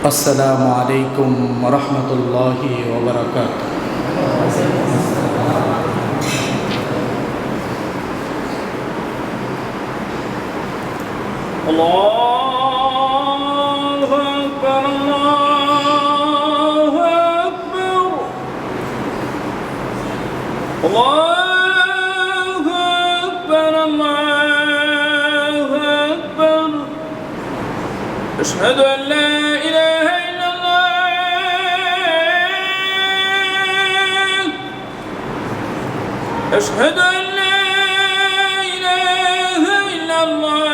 अस्सलामु अलैकुम वरहमतुल्लाहि वबरकातुहू। अल्लाहु अकबर, अल्लाहु अकबर, अल्लाहु अकबर, अल्लाहु अकबर। अशहदु अन ला इलाहा इल्लल्लाह, अशहदु अन ला इलाहा इल्लल्लाह,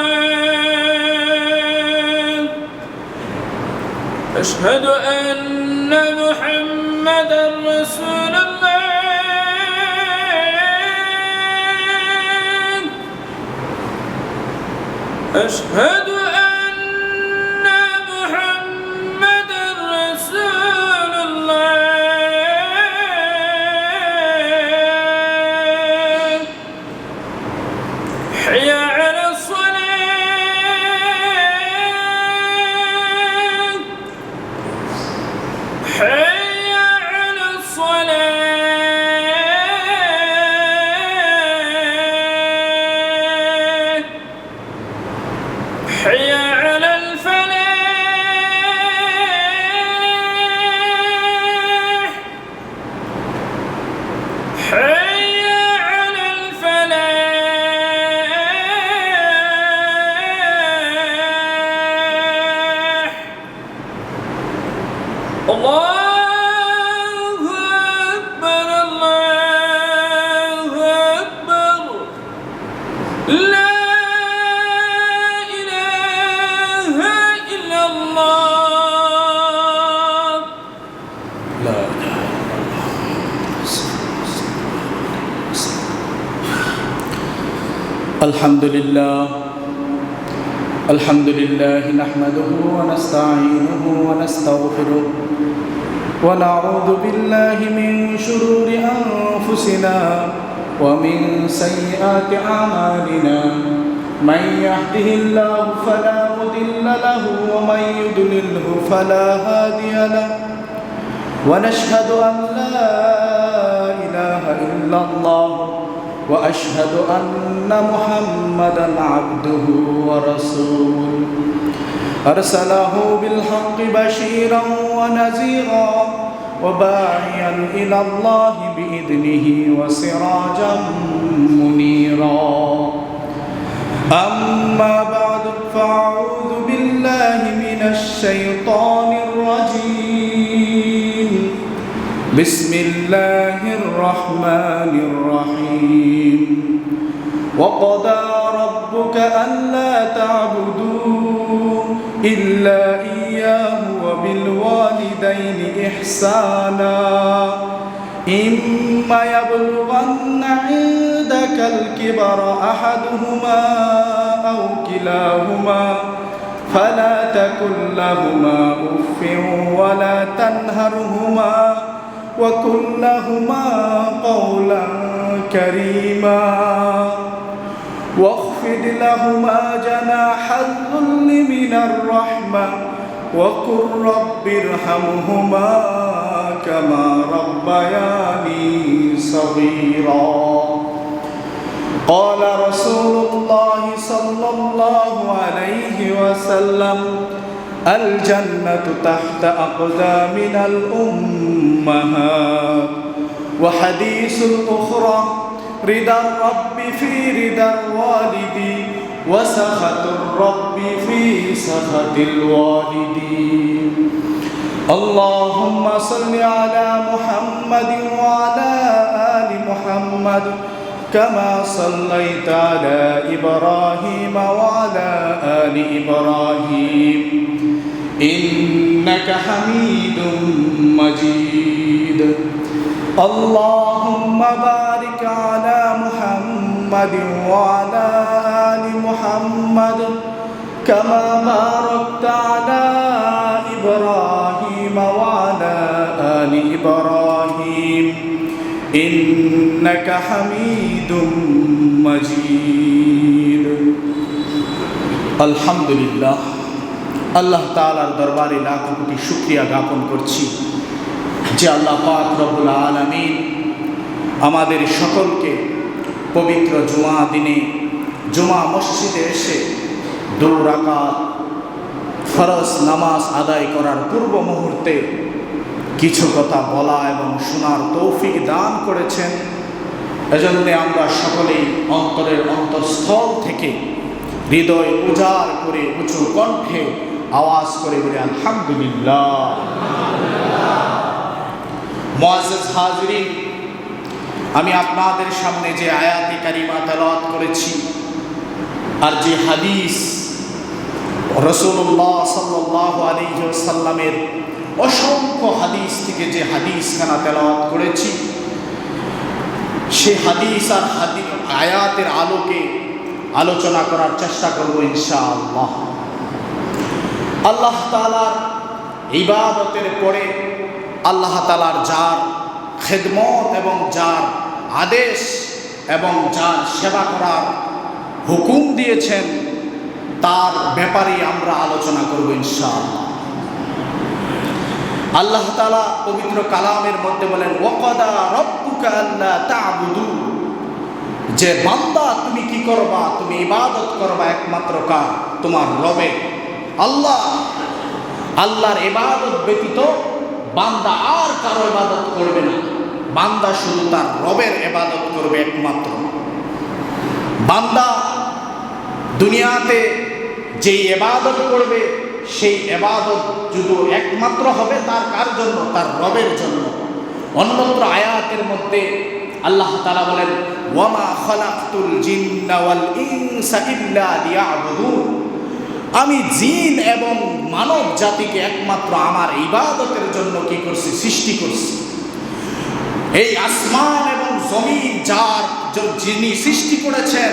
अशहदु अन्ना मुहम्मदर रसूलुल्लाह, अशहदु अन्ना मुहम्मदर रसूलुल्लाह। हय्या अला الصلاة, حي على الصلاة، حي على الفلاح، حي على الفلاح. الله أكبر، الله أكبر، لا إله إلا الله. لا إله الحمد لله، الحمد لله نحمده ونستعينه ونستغفره ونعوذ بالله من شرور أنفسنا ومن سيئات أعمالنا. من يهده الله فلا مضل له ومن يضلله فلا هادي له. ونشهد أن لا إله إلا الله وأشهد أن محمدًا عبده ورسوله. أرسله بالحق بشيرًا ونذيرًا وباعيًا إلى الله بإذنه وسراجًا منيرًا. أما بعد، فأعوذ بالله من الشيطان الرجيم. بسم الله الرحمن الرحيم. وقضى ربك ألا تعبدوا إلا إياه وبالوالدين إحسانا. إما يبلغن عندك الكبر أحدهما أو كلاهما فلا تقل لهما أف ولا تنهرهما وقل لهما قولا كريما. واخفض لهما جناح الذل من الرحمة وقل رب ارحمهما كما ربياني صغيرا. قال رسول الله صلى الله عليه وسلم: الجنة تحت أقدامنا الأمهات. وحديث الأخرى: رضا الرب في رضا الوالد وسخط الرب في سخط الوالدين. اللهم صل على محمد وعلى آل محمد كما صليت على إبراهيم وعلى آل إبراهيم إنك حميد مجيد. اللهم بارك على محمد وعلى آل محمد كما باركت على إبراهيم وعلى آل إبراهيم إنك حميد مجيد. الحمد لله আল্লাহ তাআলার দরবারে লাখ কোটি শুকরিয়া জ্ঞাপন করছি যে আল্লাহ পাক রব্বুল আলামিন আমাদের সকলকে পবিত্র জুমা দিনে জুমা মসজিদে এসে 2 রাকাত ফরজ নামাজ আদায় করার পূর্ব মুহূর্তে কিছু কথা বলা এবং শোনার তৌফিক দান করেছেন। এজন্য আমরা সকলেই অন্তরের অন্তঃস্থল থেকে হৃদয় উজাড় করে উঁচু কণ্ঠে আওয়াজ করে বলি আলহামদুলিল্লাহ। মুআজ্জাজ হাজিরিন, আমি আপনাদের সামনে যে আয়াতে কারিমা তেলাওয়াত করেছি আর যে হাদিস রাসূলুল্লাহ সাল্লাল্লাহু আলাইহি ওয়াসাল্লামের অসংখ্য হাদিস থেকে যে হাদিসখানা তেলাওয়াত করেছি, সেই হাদিস আর আয়াতের আলোকে আলোচনা করার চেষ্টা করব ইনশাআল্লাহ। আল্লাহ তাআলার ইবাদতের পরে আল্লাহ তাআলার যার খেদমত এবং যার আদেশ এবং যার সেবা করার হুকুম দিয়েছেন তার ব্যাপারে আমরা আলোচনা করব ইনশাআল্লাহ। আল্লাহ তাআলা পবিত্র কালামের মধ্যে বলেন ওয়াকাদা রাব্বুকা আল্লা তা'বুদু, যে বান্দা তুমি কি করবা, তুমি ইবাদত করবা একমাত্র কার, তোমার রবের আল্লাহ। আল্লাহর ইবাদত ব্যতীত বান্দা আর কারো ইবাদত করবে না, বান্দা শুধু তার রবের ইবাদত করবে একমাত্র। বান্দা দুনিয়াতে যেই ইবাদত করবে সেই ইবাদত যদি একমাত্র হবে তার কার জন্য, তার রবের জন্য। অন্যত্র আয়াতের মধ্যে আল্লাহ তাআলা বলেন ওয়ামা খালাকতুল জিন্না ওয়াল ইনসা ইল্লা লিয়াবুদুন, আমি জিন এবং মানব জাতিকে একমাত্র আমার ইবাদতের জন্য কি করছি, সৃষ্টি করছি। এই আসমান এবং জমিন যার যিনি সৃষ্টি করেছেন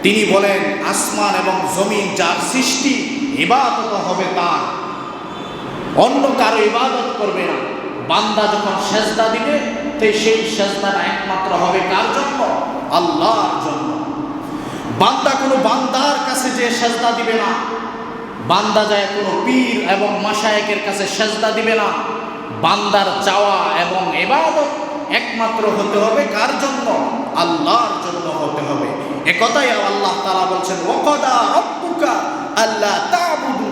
তিনি বলেন আসমান এবং জমিন যার সৃষ্টি, ইবাদত হবে তার, অন্য কারো ইবাদত করবে না। বান্দা যখন সেজদা দিবে তো সেই সেজদাটা একমাত্র হবে কার জন্য, আল্লাহর জন্য। বান্দা কোনো বান্দার কাছে যে সেজদা দিবে না, বান্দা যায় কোনো পীর এবং মাশায়েখের কাছে সেজদা দিবে না। বান্দার চাওয়া এবং ইবাদত একমাত্র হতে হবে কার জন্য, আল্লাহর জন্য হতে হবে। একথাই আল্লাহ তাআলা বলছেন ওয়াকাদা রাব্বুকা আল্লা তা'বুদু,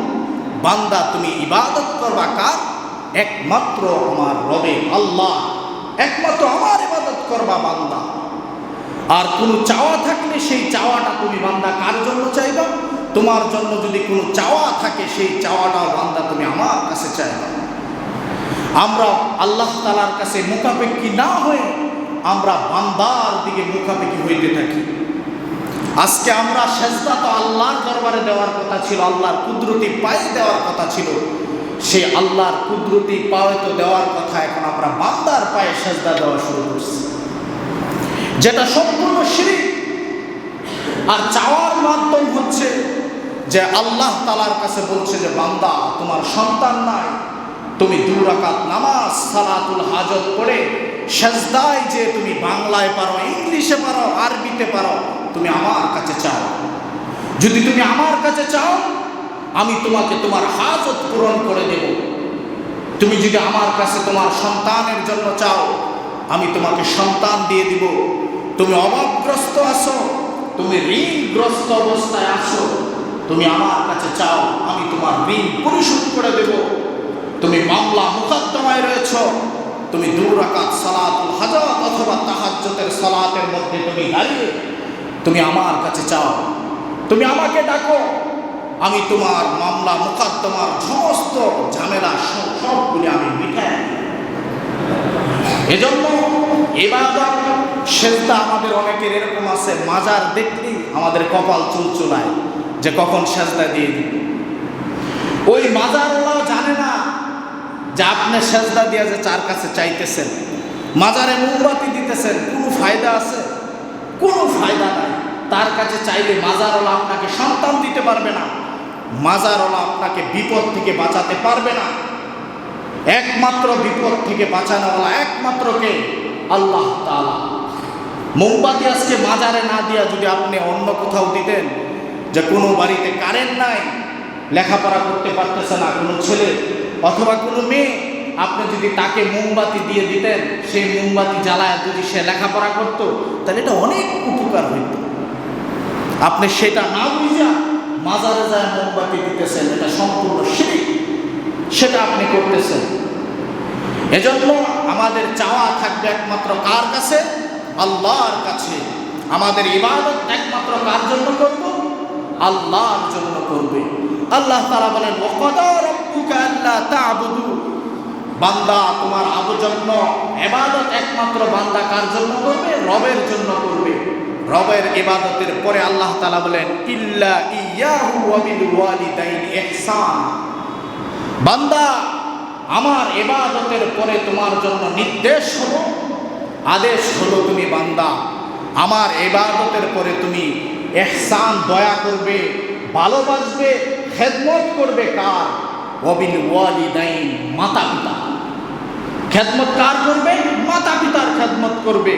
বান্দা তুমি ইবাদত করবা কার, একমাত্র আমার রবে আল্লাহ, একমাত্র আমার ইবাদত করবা বান্দা। আর কোনো চাওয়া থাকলে সেই চাওয়াটা তুমি বান্দা কার জন্য চাইবা, তোমার জন্য যদি কোনো চাওয়া থাকে সেই চাওয়াটাও বান্দা তুমি আমার কাছে চাইবা। আমরা আল্লাহ তাআলার কাছে মুখাপেক্ষী না হয়ে আমরা বান্দার দিকে মুখাপেক্ষী হইতে থাকি। আজকে আমরা সেজদা তো আল্লাহর দরবারে দেওয়ার কথা ছিল, আল্লাহর কুদরতি পায়ে দেওয়ার কথা ছিল, সেই আল্লাহর কুদরতি পায়ে তো দেওয়ার কথা, এখন আমরা বান্দার পায়ে সেজদা দেওয়া শুরু করছি, যেটা সম্পূর্ণ শিরক। আর চাওয়ার মাধ্যম হচ্ছে যে আল্লাহ তাআলার কাছে বলছে যে বান্দা তোমার সন্তান নাই, তুমি 2 রাকাত নামাজ সালাতুল হাজত পড়ে সেজদায় যে তুমি বাংলায় পারো, ইংলিশে পারো, আরবিতে পারো, তুমি আমার কাছে চাও। যদি তুমি আমার কাছে চাও আমি তোমাকে তোমার হাজত পূরণ করে দেব। তুমি যদি আমার কাছে তোমার সন্তানের জন্য চাও আমি তোমাকে সন্তান দিয়ে দিব। তুমি অভাবগ্রস্ত আছো, তুমি ঋণগ্রস্ত অবস্থায় আছো, তুমি আমার কাছে চাও আমি তোমার ঋণ পরিশোধ করে দেব। তুমি মামলা মুকদ্দমায় রয়েছ, তুমি 2 রাকাত সালাতুল হাজত অথবা তাহাজ্জুদের সালাতের মধ্যে তুমি দাঁড়িয়ে তুমি আমার কাছে চাও, তুমি আমাকে ডাকো, আমি তোমার মামলা মুকদ্দমার সমস্ত ঝামেলা সবগুলি আমি মিটাই। এজন্য ইবাদত সেজদা আমাদের অনেকের এরকম আছে, মাজার দেখলেই আমাদের কপাল চুলচুলায় যে কখন সেজদা দিয়ে দিই। ওই মাজারওয়ালাও জানে না যে আপনি সেজদা দিয়ে যে চার কাছে চাইতেছেন, মাজারে মোমবাতি দিতেছেন, কোনো ফায়দা আছে? কোনো ফায়দা নাই। তার কাছে চাইলে মাজারওয়ালা আপনাকে সন্তান দিতে পারবে না, মাজারওয়ালা আপনাকে বিপদ থেকে বাঁচাতে পারবে না। একমাত্র বিপদ থেকে বাঁচানোওয়ালা একমাত্র কে? আল্লাহ তাআলা। মোমবাতি আজকে মাজারে না দিয়া যদি আপনি অন্য কোথাও দিতেন, যে কোনো বাড়িতে কারেন্ট নাই, লেখাপড়া করতে পারতেছে না কোনো ছেলে অথবা কোনো মেয়ে, আপনি যদি তাকে মোমবাতি দিয়ে দিতেন, সেই মোমবাতি জ্বালায় যদি সে লেখাপড়া করত, তাহলে এটা অনেক উপকার হইত। আপনি সেটা না বুঝা মাজারে যায় মোমবাতি দিতেছেন, এটা সম্পূর্ণ শিরক, সেটা আপনি করতেছেন। এজন্য আমাদের চাওয়া থাকবে একমাত্র কার কাছে? আল্লাহর কাছে। আমাদের ইবাদত একমাত্র কার জন্য করব? আল্লাহর জন্য করবে। আল্লাহ তাআলা বলেন, ওয়াকাদা রাব্বুকা আল্লা তা'বুদু, বান্দা তোমার জন্য ইবাদত একমাত্র বান্দা কার জন্য করবে? রবের জন্য করবে। রবের ইবাদতের পরে আল্লাহ তাআলা বলেন, ইল্লা ইয়াহু ওয়া বিল ওয়ালিদাইনি ইহসান, বান্দা আমার ইবাদতের পরে তোমার জন্য নির্দেশ হলো, আদেশ হলো, তুমি বান্দা আমার ইবাদতের পরে তুমি ইহসান, দয়া করবে, ভালোবাসবে, খেদমত করবে। কার? ওয়াবিল ওয়ালিদাইন, মাতা পিতা। খেদমত কার করবে? মাতা পিতার খেদমত করবে।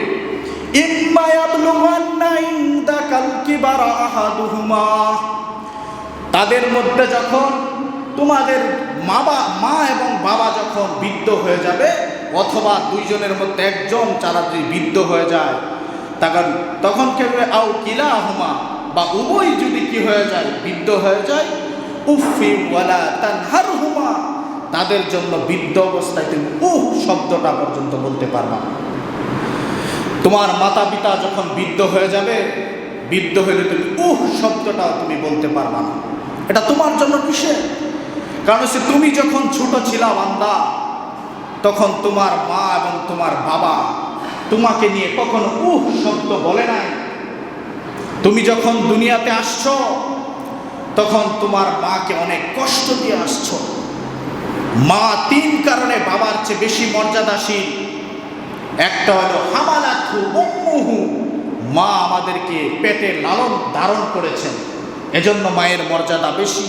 ইম্মা ইয়াবলুগান্না ইনদাকাল কিবারা আহাদুহুমা, তাদের মধ্যে যখন তোমাদের মা এবং বাবা যখন বৃদ্ধ হয়ে যাবে, অথবা দুইজনের মধ্যে একজন যারা যদি বৃদ্ধ হয়ে যায়, তখন কি হবে? আও কিলাহুমা, বা উভয় যদি কি হয়ে যায়? বৃদ্ধ হয়ে যায়। উফি ওয়ালা তানহারহুমা, তাদের জন্য বৃদ্ধ অবস্থায় তুমি শব্দটা পর্যন্ত বলতে পারবা না। তোমার মাতা পিতা যখন বৃদ্ধ হয়ে যাবে, বৃদ্ধ হলে তুমি শব্দটা তুমি বলতে পারবা না। এটা তোমার জন্য নিষেধ। কারণ হচ্ছে তুমি যখন ছোট ছিলা বান্দা, তখন তোমার মা এবং তোমার বাবা তোমাকে নিয়ে কখনো শব্দ বলে নাই। তুমি যখন দুনিয়াতে আসছো, তখন তোমার মাকে অনেক কষ্ট দিয়ে আসছো। মা 3 কারণে বাবার চেয়ে বেশি মর্যাদাশীল। একটা হলো হামালাতহু উম্মুহু, মা আমাদেরকে পেটে লালন ধারণ করেছেন, এজন্য মায়ের মর্যাদা বেশি।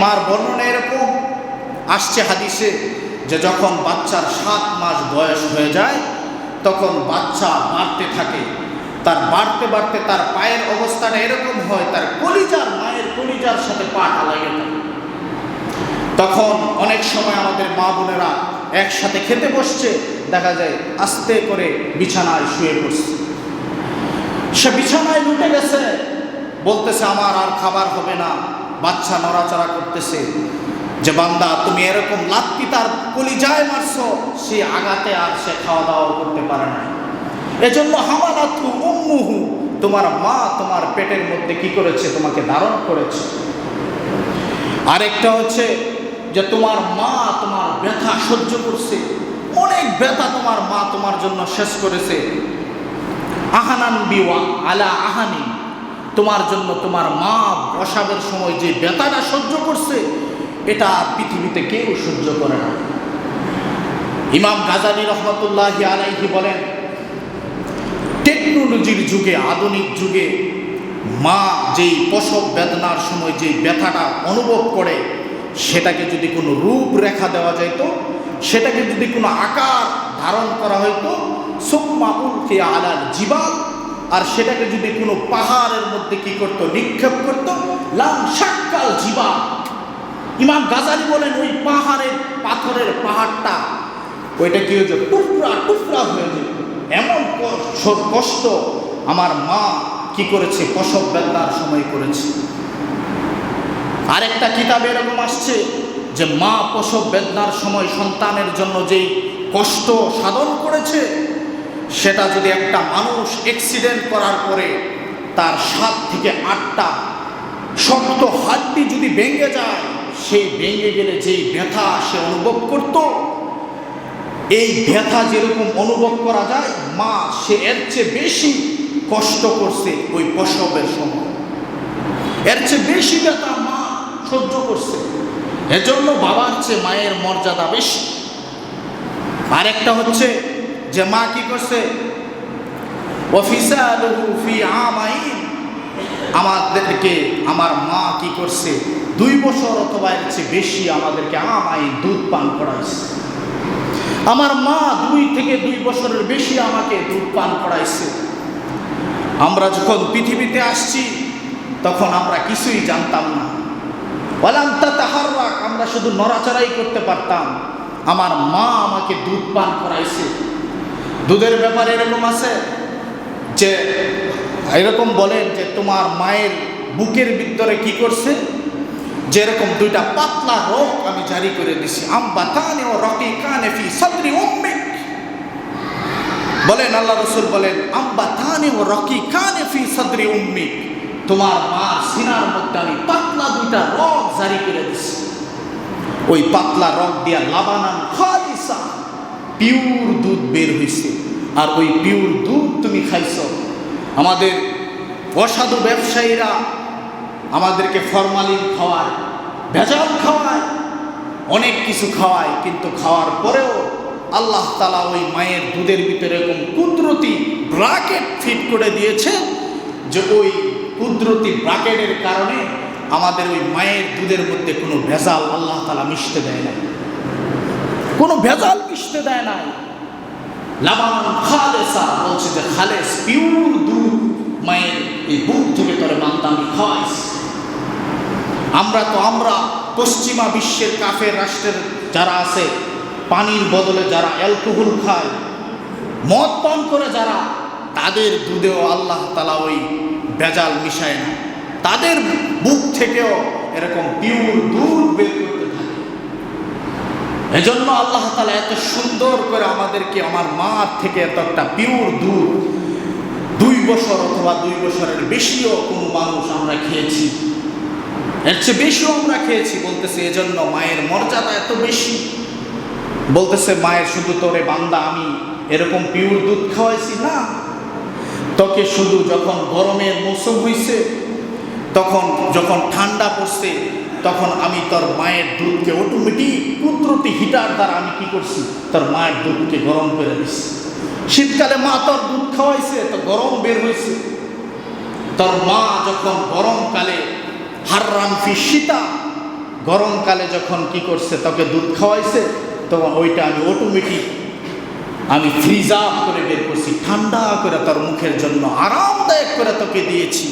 মার বর্ণনা এরকম আসছে হাদিসে, যে যখন বাচ্চার 7 মাস বয়স হয়ে যায়, তখন বাচ্চা বাড়তে থাকে। তার বাড়তে বাড়তে তার পায়ের অবস্থাটা এরকম হয়, তার মায়ের কলিজার সাথে পাটা লাগে থাকে। তখন অনেক সময় আমাদের মা বোনেরা একসাথে খেতে বসছে, দেখা যায় আস্তে করে বিছানায় শুয়ে পড়ছে। সে বিছানায় লুটে গেছে, বলতেছে আমার আর খাবার হবে না। বাচ্চা নড়াচড়া করতেছে, যে বান্দা তুমি এরকম লাত্তি তার কলিজায় মারছো, সে আঘাতে আর সে খাওয়া দাওয়া করতে পারে না। এজন্য হামালাতহু উম্মুহু, তোমার মা তোমার পেটের মধ্যে কি করেছে? তোমাকে ধারণ করেছে। আরেকটা হচ্ছে যে তোমার মা তোমার ব্যথা সহ্য করছে, অনেক ব্যথা তোমার মা তোমার জন্য শেষ করেছে। আহানান বিওয়া আলা আহানি, তোমার জন্য তোমার মা প্রসবের সময় যে ব্যথাটা সহ্য করছে, এটা পৃথিবীতে কেউ সহ্য করে না। ইমাম গাজালি রহমতুল্লাহি আলাইহি বলেন, টেকনোলজির যুগে, আধুনিক যুগে মা যেই প্রসব বেদনার সময় যে ব্যথাটা অনুভব করে, সেটাকে যদি কোনো রূপরেখা দেওয়া যেত, সেটাকে যদি কোনো আকার ধারণ করা হইতো, সুম্মা উলকিয়া আলাল জিবাল, আর সেটাকে যদি কোনো পাহাড়ের মধ্যে কি করত? নিক্ষেপ করত, লাম শাক্কাল জিবাল। ইমাম গাজালি বলেন, ওই পাথরের পাহাড়টা ওইটা কি হয়েছে? টুকরা টুকরা হয়ে যেত। এমন কষ্ট আমার মা কি করেছে? প্রসব বেদনার সময় করেছে। আরেকটা কিতাবে এরকম আসছে যে মা প্রসব বেদনার সময় সন্তানের জন্য যেই কষ্ট সাধন করেছে, সেটা যদি একটা মানুষ অ্যাক্সিডেন্ট করার পরে তার 7 থেকে 8টা শক্ত হাড্ডি যদি ভেঙে যায়, সেই ভেঙে গেলে যেই ব্যথা সে অনুভব করত, এই ব্যথা যেরকম অনুভব করা যায়, মা সে এর চেয়ে বেশি কষ্ট করছে ওই প্রসবের সময়, এর চেয়ে বেশি ব্যথা মা সহ্য করছে। এজন্য বাবার চেয়ে মায়ের মর্যাদা বেশি। আরেকটা হচ্ছে যে মা কি করছে? ওয়াফিসালুহু ফি আমাইন, আমাদেরকে আমার মা কি করছে? 2 বছর অথবা এর চেয়ে বেশি আমাদেরকে আমাইন দুধ পান করাইছে। আমার মা 2 থেকে 2 বছরের বেশি আমাকে দুধ পান করাইছে। আমরা যখন পৃথিবীতে আসছি, তখন আমরা কিছুই জানতাম না। ওয়ালাম তাতাহাররাক, আমরা শুধু নড়াচড়াই করতে পারতাম। আমার মা আমাকে দুধ পান করাইছে। দুধের ব্যাপারে এরকম আছে যে এরকম বলেন যে তোমার মায়ের বুকের ভিতরে কি করছে, যে এরকম দুইটা পাতলা রোগ আমি জারি করে দিছি। আমবাতানে ও রকিকানে ফি সাদরি উম্মিক, বলেন আল্লাহ রাসূল বলেন আমবাতানে ও রকিকানে ফি সাদরি উম্মিক, তোমার মার সিনার মধ্যে আমি পাতলা দুইটা রগ জারি করে দিছি। ওই পাতলা রগ দিয়া লাবানান খালিসা, পিওর দুধ বের হইছে। আর ওই পিওর দুধ তুমি খাইছো। আমাদের অসাধু ব্যবসায়ীরা আমাদেরকে ফরমালিন খাওয়ায়, ভেজাল খাওয়ায়, অনেক কিছু খাওয়ায়, কিন্তু খাওয়ার পরেও আল্লাহ তাআলা ওই মায়ের দুধের ভিতরে এরকম কুদরতি ব্র্যাকেট ফিট করে দিয়েছে যে ওই কুদরতি ব্র্যাকেটের কারণে আমাদের ওই মায়ের দুধের মধ্যে কোনো ভেজাল আল্লাহ তাআলা মিশতে দেয় না, কোনো ভেজাল মিশতে দেয় না। লাবানান খালেসা বলছে যে খালেস পিওর দুধ মায়ের এই বুক থেকে তোরে বান্দা আমি খাওয়াইছি। আমরা পশ্চিমা বিশ্বের কাফের রাষ্ট্রের যারা আছে, পানির বদলে যারা অ্যালকোহল খায়, মদ পান করে যারা, তাদের দুধেও আল্লাহ তাআলা ওই ভেজাল মিশায় না। তাদের বুক থেকেও এরকম পিওর দুধ বের করতে থাকে। এজন্য আল্লাহ তাআলা এত সুন্দর করে আমাদেরকে, আমার মা থেকে এত একটা পিওর দুধ 2 বছর অথবা 2 বছরের বেশিও কোনো মানুষ আমরা খেয়েছি, এর চেয়ে বেশিও আমরা খেয়েছি। বলতেছে এজন্য মায়ের মর্যাদা এত বেশি। বলতেছে মায়ের শুধু তোরে বান্দা আমি এরকম পিওর দুধ খাওয়াইছি না, তোকে শুধু যখন গরমের মৌসুম হইছে, তখন যখন ঠান্ডা পড়ছে, তখন আমি তোর মায়ের দুধকে অটোমেটিক কুদরতি হিটার দ্বারা আমি কি করছি, তোর মায়ের দুধকে গরম করে দিচ্ছি। শীতকালে মা তোর দুধ খাওয়াইছে তো গরম বের হয়েছে। তোর মা যখন গরমকালে হাররান ফি শীতা, গরমকালে যখন কি করছে তোকে দুধ খাওয়াইছে, তখন ওইটা আমি অটোমেটিক আমি ফ্রিজ আপ করে বের করছি, ঠান্ডা করে তোর মুখের জন্য আরামদায়ক করে তোকে দিয়েছি।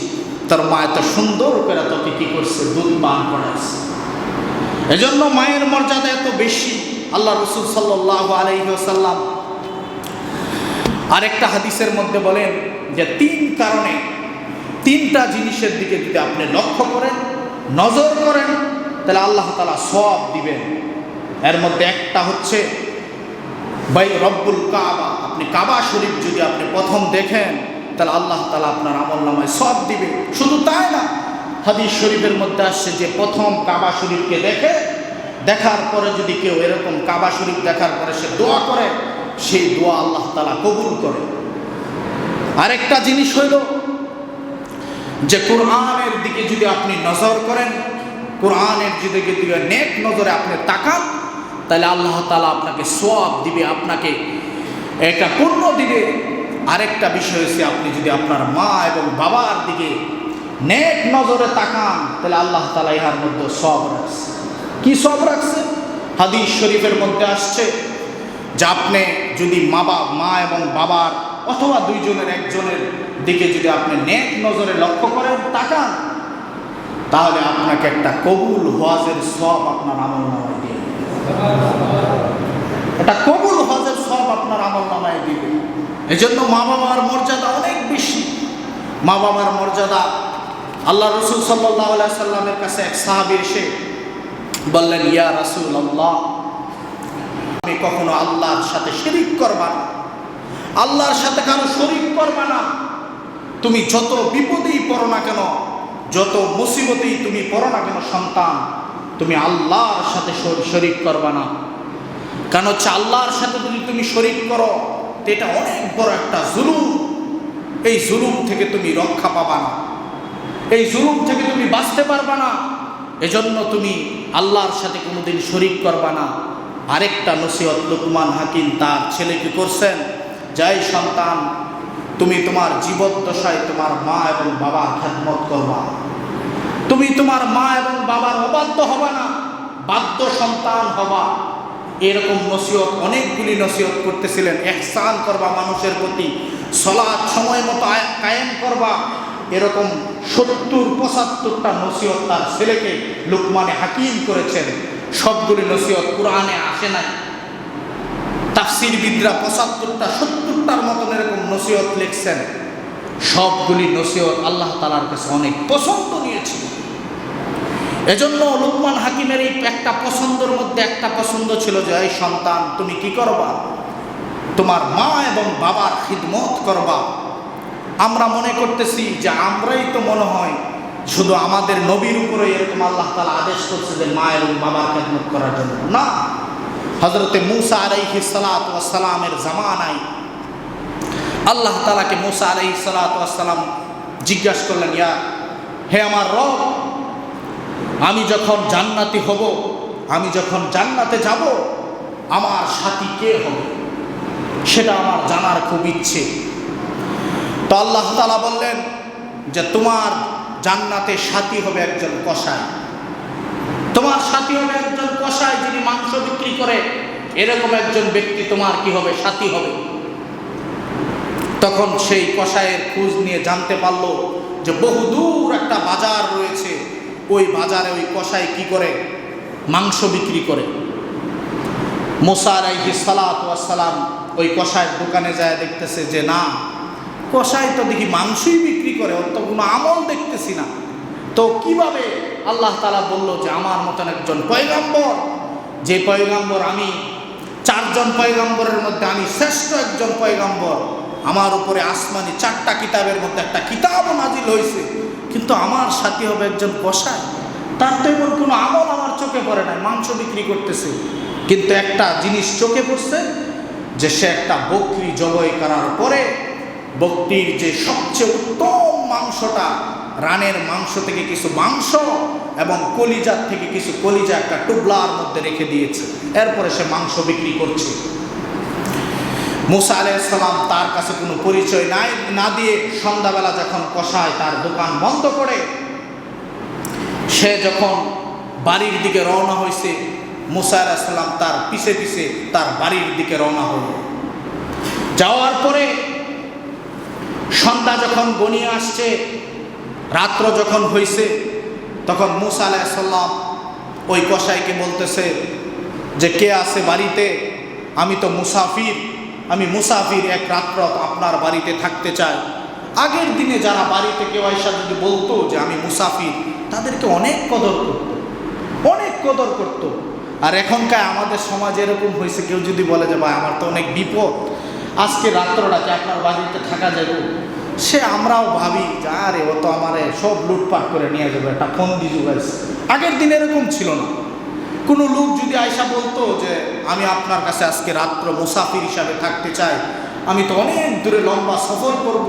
তোর মা এত সুন্দর করে তোকে কি করছে, দুধ পান করাইছে। এজন্য মায়ের মর্যাদা এত বেশি। আল্লাহ রাসূল সাল্লাল্লাহু আলাইহি ওয়াসাল্লাম আরেকটা হাদিসের মধ্যে বলেন যে 3 কারণে, 3টা জিনিসের দিকে যদি আপনি লক্ষ্য করেন, নজর করেন, তাহলে আল্লাহ তাআলা সওয়াব দিবেন। এর মধ্যে একটা হচ্ছে ভাই রব্বুল কাবা, আপনি কাবা শরীফ যদি আপনি প্রথম দেখেন, তাহলে আল্লাহ তাআলা আপনার আমলনামায় সওয়াব দিবে। শুধু তাই না, হাদিস শরীফের মধ্যে আসছে যে প্রথম কাবা শরীফকে দেখার পরে যদি কেউ এরকম কাবা শরীফ দেখার পরে সে দোয়া করে, সেই দোয়া আল্লাহ তাআলা কবুল করে। আরেকটা জিনিস হইল যে কোরআনের দিকে যদি আপনি নজর করেন, কোরআনের দিকে যদি নেক নজরে আপনি তাকান, তাহলে আল্লাহ তাআলা আপনাকে সওয়াব দিবে, আপনাকে একটা পুণ্য দিবে। আরেকটা বিষয় হচ্ছে আপনি যদি আপনার মা এবং বাবার দিকে নেক নজরে তাকান, তাহলে আল্লাহ তাআলা ইহার মধ্যে সওয়াব রাখছে। কি সওয়াব রাখছে? হাদিস শরীফের মধ্যে আসছে যে আপনি যদি মা এবং বাবার অথবা দুইজনের একজনের দিকে যদি আপনি নেক নজরে লক্ষ্য করেন, তাকান, তাহলে আপনাকে একটা কবুল হজের সওয়াব আপনার আমলনামায় দিবে। এটা কবুল হজের সওয়াব আপনার আমলনামায় দিবে। এজন্য মা বাবার মর্যাদা অনেক বেশি। মা বাবার মর্যাদা, আল্লাহ রাসূল সাল্লাল্লাহু আলাইহি সাল্লামের কাছে এক সাহাবী এসে বললেন, ইয়া রাসূলুল্লাহ, আমি কখনো আল্লাহর সাথে শিরিক করবা না, আল্লাহর সাথে কারো শরীক করবা না। তুমি যত বিপদেই পড়ো না কেন, যত মুসিবতেই তুমি পড়ো না কেন সন্তান, তুমি আল্লাহর সাথে শরীক করবা না। কারণ হচ্ছে আল্লাহর সাথে যদি তুমি শরীক করো, তো এটা অনেক বড় একটা জুলুম। এই জুলুম থেকে তুমি রক্ষা পাবা না, এই জুলুম থেকে তুমি বাঁচতে পারবা না। এজন্য তুমি আল্লাহর সাথে কোনোদিন শরীক করবা না। আরেকটা নসিহত লুকমান হাকিম তার ছেলেকে করছেন, যাই সন্তান, তুমি তোমার জীবদ্দশায় তোমার মা এবং বাবার খেদমত করবা, তুমি তোমার মা এবং বাবার অবাধ্য হবা না, বাধ্য সন্তান হবা। এরকম নসিহত, অনেকগুলি নসিহত করতেছিলেন। ইহসান করবা মানুষের প্রতি, সালাত সময় মতো কায়েম করবা, এরকম 70-75টা নসিহত তার ছেলেকে লুকমানে হাকিম করেছেন। সবগুলি নসিহত কোরআনে আসে নাই। তাফসীরবিদরা 75টা 70টার মতন এরকম নসিহত লিখছেন। সবগুলি নসিহত আল্লাহ তাআলার কাছে অনেক পছন্দ নিয়েছিল। এজন্য লুকমান হাকিমের এই একটা পছন্দের মধ্যে একটা পছন্দ ছিল যে, এই সন্তান তুমি কি করবা? তোমার মা এবং বাবার খিদমত করবা। আমরা মনে করতেছি যে আমরাই তো মনে হয় শুধু আমাদের নবীর উপরে এরকম আল্লাহ তাআলা আদেশ করছে যে মা এবং বাবার খিদমত করার জন্য। না, হযরতে মূসা আলাইহিস সালাতু ওয়াস সালামের জামানায় আল্লাহ তাআলাকে মূসা আলাইহিস সালাতু ওয়াস সালাম জিজ্ঞাসা করলেন, হে আমার রব, আমি যখন জান্নাতি হব, আমি যখন জান্নাতে যাব, আমার সাথী কে হবে সেটা আমার জানার খুব ইচ্ছে। তো আল্লাহ তাআলা বললেন যে তোমার জান্নাতে সাথী হবে একজন কসাই। তোমার সাথী হবে একজন কসাই যিনি মাংস বিক্রি করে, এরকম একজন ব্যক্তি তোমার কি হবে? সাথী হবে। তখন সেই কসাইয়ের খোঁজ নিয়ে জানতে পারলো যে বহুদূর একটা বাজার রয়েছে, ওই বাজারে ওই কসাই কি করে? মাংস বিক্রি করে। মূসা আলাইহিস সালাতু ওয়াস সালাম ওই কসাইয়ের দোকানে যায়, দেখতেছে যে না, কসাই তো দেখি মাংসই বিক্রি করে, ওর তো কোনো আমল দেখতেছি না। তো কিভাবে আল্লাহ তাআলা বলল যে আমার মতন একজন পয়গম্বর, যে পয়গম্বর আমি 4 জন পয়গম্বরের মধ্যে আমি শ্রেষ্ঠ একজন পয়গম্বর, আমার উপরে আসমানি 4টা কিতাবের মধ্যে একটা কিতাবও নাজিল হয়েছে, কিন্তু আমার সাথী হবে একজন কসাই? তার তো এমন কোনো আমল আমার চোখে পড়ে নাই, মাংস বিক্রি করতেছে। কিন্তু একটা জিনিস চোখে পড়ছে যে সে একটা বকরি জবাই করার পরে বকরির যে সবচেয়ে উত্তম মাংসটা, রানের মাংস থেকে কিছু মাংস এবং কলিজার থেকে কিছু কলিজা একটা টুকলার মধ্যে রেখে দিয়েছে, এরপরে সে মাংস বিক্রি করছে। মূসা আলাইহিস সালাম তার কাছে কোনো পরিচয় না দিয়ে সন্ধ্যাবেলা যখন কসাই তার দোকান বন্ধ করে, সে যখন বাড়ির দিকে রওনা হয়েছে, মূসা আলাইহিস সালাম তার পিছে পিছে তার বাড়ির দিকে রওনা হল। যাওয়ার পরে সন্ধ্যা যখন গনিয়ে আসছে, রাত্র যখন হয়েছে, তখন মূসা আলাইহিস সালাম ওই কসাইকে বলতেছে যে কে আছে বাড়িতে? আমি তো মুসাফির, আমি মুসাফির, এক রাত্র আপনার বাড়িতে থাকতে চাই। আগের দিনে যারা বাড়িতে কেউ আয়সা যদি বলতো যে আমি মুসাফির, তাদেরকে অনেক কদর করত, অনেক কদর করত। আর এখনকার আমাদের সমাজ এরকম হয়েছে, কেউ যদি বলে যে ভাই আমার তো অনেক বিপদ, আজকে রাত্রটাকে আপনার বাড়িতে থাকা যাবে, সে আমরাও ভাবি যে আরে ও তো আমারে সব লুটপাট করে নিয়ে যাবে, একটা ফন্দি জুগাইছে। আগের দিন এরকম ছিল না। কোনো লোক যদি আয়সা বলতো যে আমি আপনার কাছে আজকে রাত্র মুসাফির হিসাবে থাকতে চাই, আমি তো অনেক দূরে লম্বা সফর করব,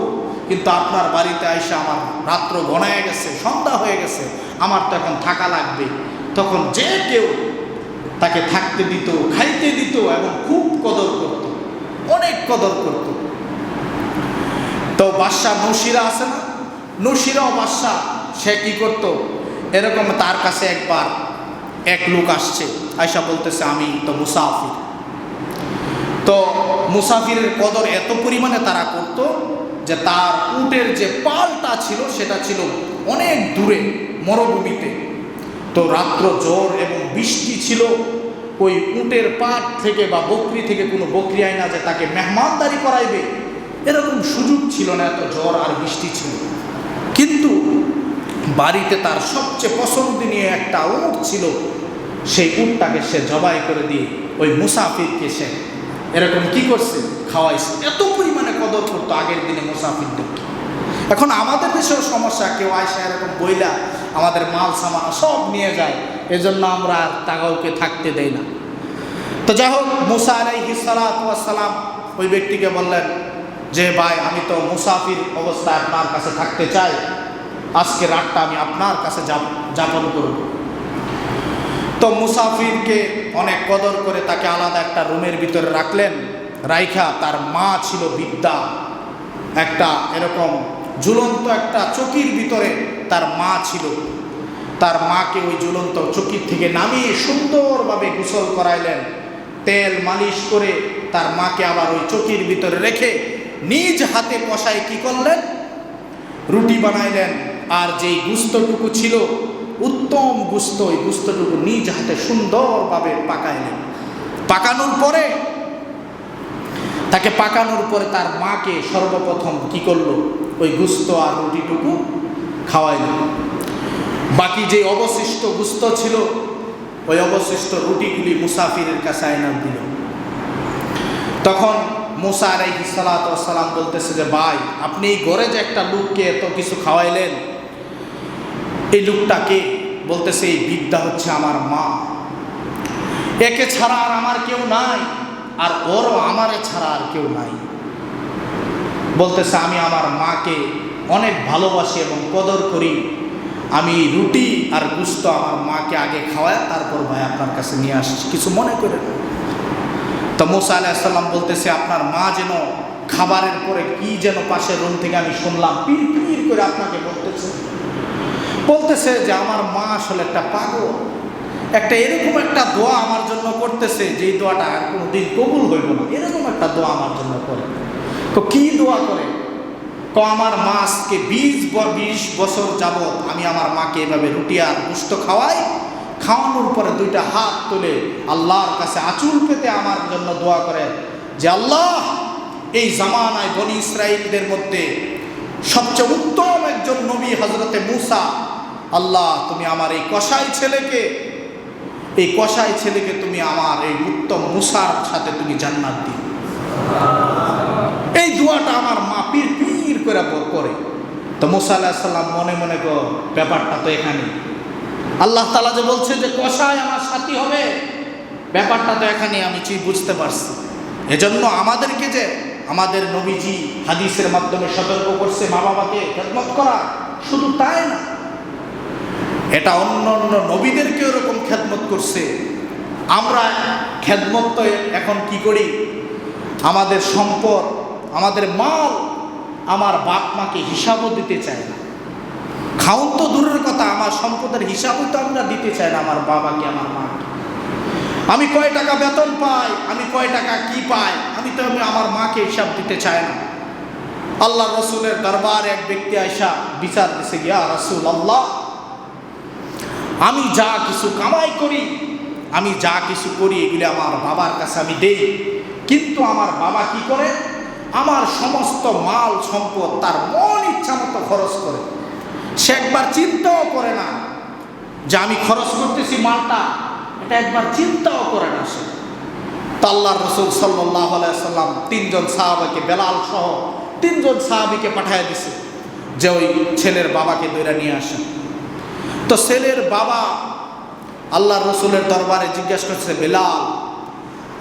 কিন্তু আপনার বাড়িতে আয়সা আমার রাত্র গণায় গেছে, সন্ধ্যা হয়ে গেছে, আমার তো এখন থাকা লাগবে, তখন যে কেউ তাকে থাকতে দিত, খাইতে দিত এবং খুব কদর করত, অনেক কদর করত। তো বাদশাহ নসিরা আছে না, নসিরাও বাদশাহ, সে কি করত? এরকম তার কাছে একবার এক লোক আসছে, আয়সা বলতেছে আমি তো মুসাফির। তো মুসাফিরের কদর এত পরিমাণে তারা করত যে তার উটের যে পালটা ছিল সেটা ছিল অনেক দূরে মরুভূমিতে। তো রাত্র ঝড় এবং বৃষ্টি ছিল, ওই উটের পাট থেকে বা বকরি থেকে কোনো বকরি আইনা যে তাকে মেহমানদারি করাইবে এরকম সুযোগ ছিল না, এত ঝড় আর বৃষ্টি ছিল। কিন্তু বাড়িতে তার সবচেয়ে পছন্দনীয় একটা উট ছিল, সেই উটটাকে সে জবাই করে দিয়ে ওই মুসাফিরকে সে এরকম কি করছে? খাওয়াইছে। এত পরিমাণে কদর করতো আগের দিনে মুসাফিরদেরকে। এখন আমাদের দেশেও সমস্যা, কেউ আয়সা এরকম বইলা আমাদের মাল সামানা সব নিয়ে যায়, এজন্য আমরা আর তাকাউকে থাকতে দেই না। তো যাই হোক, মূসা আলাইহিস সালাতু ওয়াস সালাম ওই ব্যক্তিকে বললেন যে ভাই আমি তো মুসাফির অবস্থায় আপনার কাছে থাকতে চাই, আজকে রাতটা আমি আপনার কাছে যাপন করব। তো মুসাফিরকে অনেক কদর করে তাকে আলাদা একটা রুমের ভিতরে রাখলেন, রাইখা তার মা ছিল বৃদ্ধা, একটা এরকম ঝুলন্ত একটা চকির ভিতরে তার মা ছিল। তার মাকে ওই ঝুলন্ত চকির থেকে নামিয়ে সুন্দরভাবে গোসল করাইলেন, তেল মালিশ করে তার মাকে আবার ওই চকির ভিতরে রেখে নিজ হাতে কষাই কি করলেন? রুটি বানাইলেন, আর যেই গুস্তটুকু ছিল উত্তম গুস্ত, ওই গুস্তটুকু নিজ হাতে সুন্দরভাবে পাকাইলেন। পাকানোর পরে তার মাকে সর্বপ্রথম কি করলো, ওই গুস্ত আর রুটিটুকু খাওয়াইলেন। বাকি যে অবশিষ্ট গুস্ত ছিল, ওই অবশিষ্ট রুটিগুলি মুসাফিরের কাছে আয়না দিল। তখন মুসা আলাইহিস সালাতু ওয়াস সালাম বলতেছে যে ভাই, আপনি এই ঘরে যে একটা লোককে এত কিছু খাওয়াইলেন, এই লোকটাকে বলতেছে এই বিদ্যা হচ্ছে আমার মা, একে ছাড়া আর আমার কেউ নাই, আর ওরও আমারে ছাড়া আর কেউ নাই। বলতেছে আমি আমার মাকে অনেক ভালোবাসি এবং কদর করি, আমি রুটি আর গুস্ত আমার মাকে আগে খাওয়ায় তারপর ভাই আপনার কাছে নিয়ে আসছি, কিছু মনে করে না। তো মুসা আলাইহিস সালাম বলতেছে আপনার মা যেন খাবারের পরে কি যেন পাশের রুম থেকে আমি শুনলাম পির পির করে আপনাকে বলতেছে যে আমার মা আসলে একটা পাগল, একটা এরকম একটা দোয়া আমার জন্য করতেছে যে দোয়াটা আর কোনোদিন কবুল হইব না, এরকম একটা দোয়া আমার জন্য করে। তো কি দোয়া করে? তো আমার মা আজকে 20 বছর যাবৎ আমি আমার মাকে এভাবে রুটি আর গুস্ত খাওয়াই, খাওয়ানোর পরে দুইটা হাত তুলে আল্লাহর কাছে আঁচল পেতে আমার জন্য দোয়া করে যে আল্লাহ, এই জামানায় বনি ইসরাইলদের মধ্যে সবচেয়ে উত্তম একজন নবী হযরতে মূসা, আল্লাহ তুমি আমার এই কসাই ছেলেকে তুমি আমার এই উত্তম মূসার সাথে তুমি জান্নাত দিও। এই দোয়াটা আমার মা পীর পীর করে। তো মূসা আলাইহিস সালাম মনে মনে ব্যাপারটা তো এখানে, আল্লাহ তাআলা যে বলছে যে কসাই আমার সাথী হবে, ব্যাপারটা তো এখানে আমি বুঝতে পারছি। এজন্য আমাদেরকে যে আমাদের নবীজি হাদিসের মাধ্যমে সতর্ক করছে মা বাবাকে খেদমত করা, শুধু তাই না, এটা অন্য অন্য নবীদেরকে এরকম খেদমত করছে। আমরা খেদমত তো এখন কি করি, আমাদের সম্পদ, আমাদের মাল, আমার বাপ মাকে হিসাবও দিতে চায় না। খাওন তো দূরের কথা, আমার সম্পদের হিসাবও তো আমরা দিতে চাই না আমার বাবাকে, আমার মাকে। আমি কয় টাকা বেতন পাই, আমি কয় টাকা কি পাই, আমি আমার মাকে হিসাব দিতে চাই না। আল্লাহ রসুলের দরবারে এক ব্যক্তি আয়সা বিচার দিছে, ইয়া রাসূলুল্লাহ, আমি যা কিছু কামাই করি, আমি যা কিছু করি এগুলি আমার বাবার কাছে আমি দেই, কিন্তু আমার বাবা কি করে, আমার সমস্ত মাল সম্পদ তার মন ইচ্ছা মতো খরচ করে, সে একবার চিন্তাও করে না যে আমি খরচ করতেছি মালটা, এটা একবার চিন্তাও করে না সে। তা আল্লাহর রাসূল সাল্লাল্লাহু আলাইহি সাল্লাম 3 জন সাহাবাকে, বেলাল সহ 3 জন সাহাবীকে পাঠিয়ে দিছে যে ওই ছেলের বাবাকে ধরে নিয়ে আসে। তো ছেলের বাবা আল্লাহর রাসূলের দরবারে জিজ্ঞাসা করছে, বেলাল,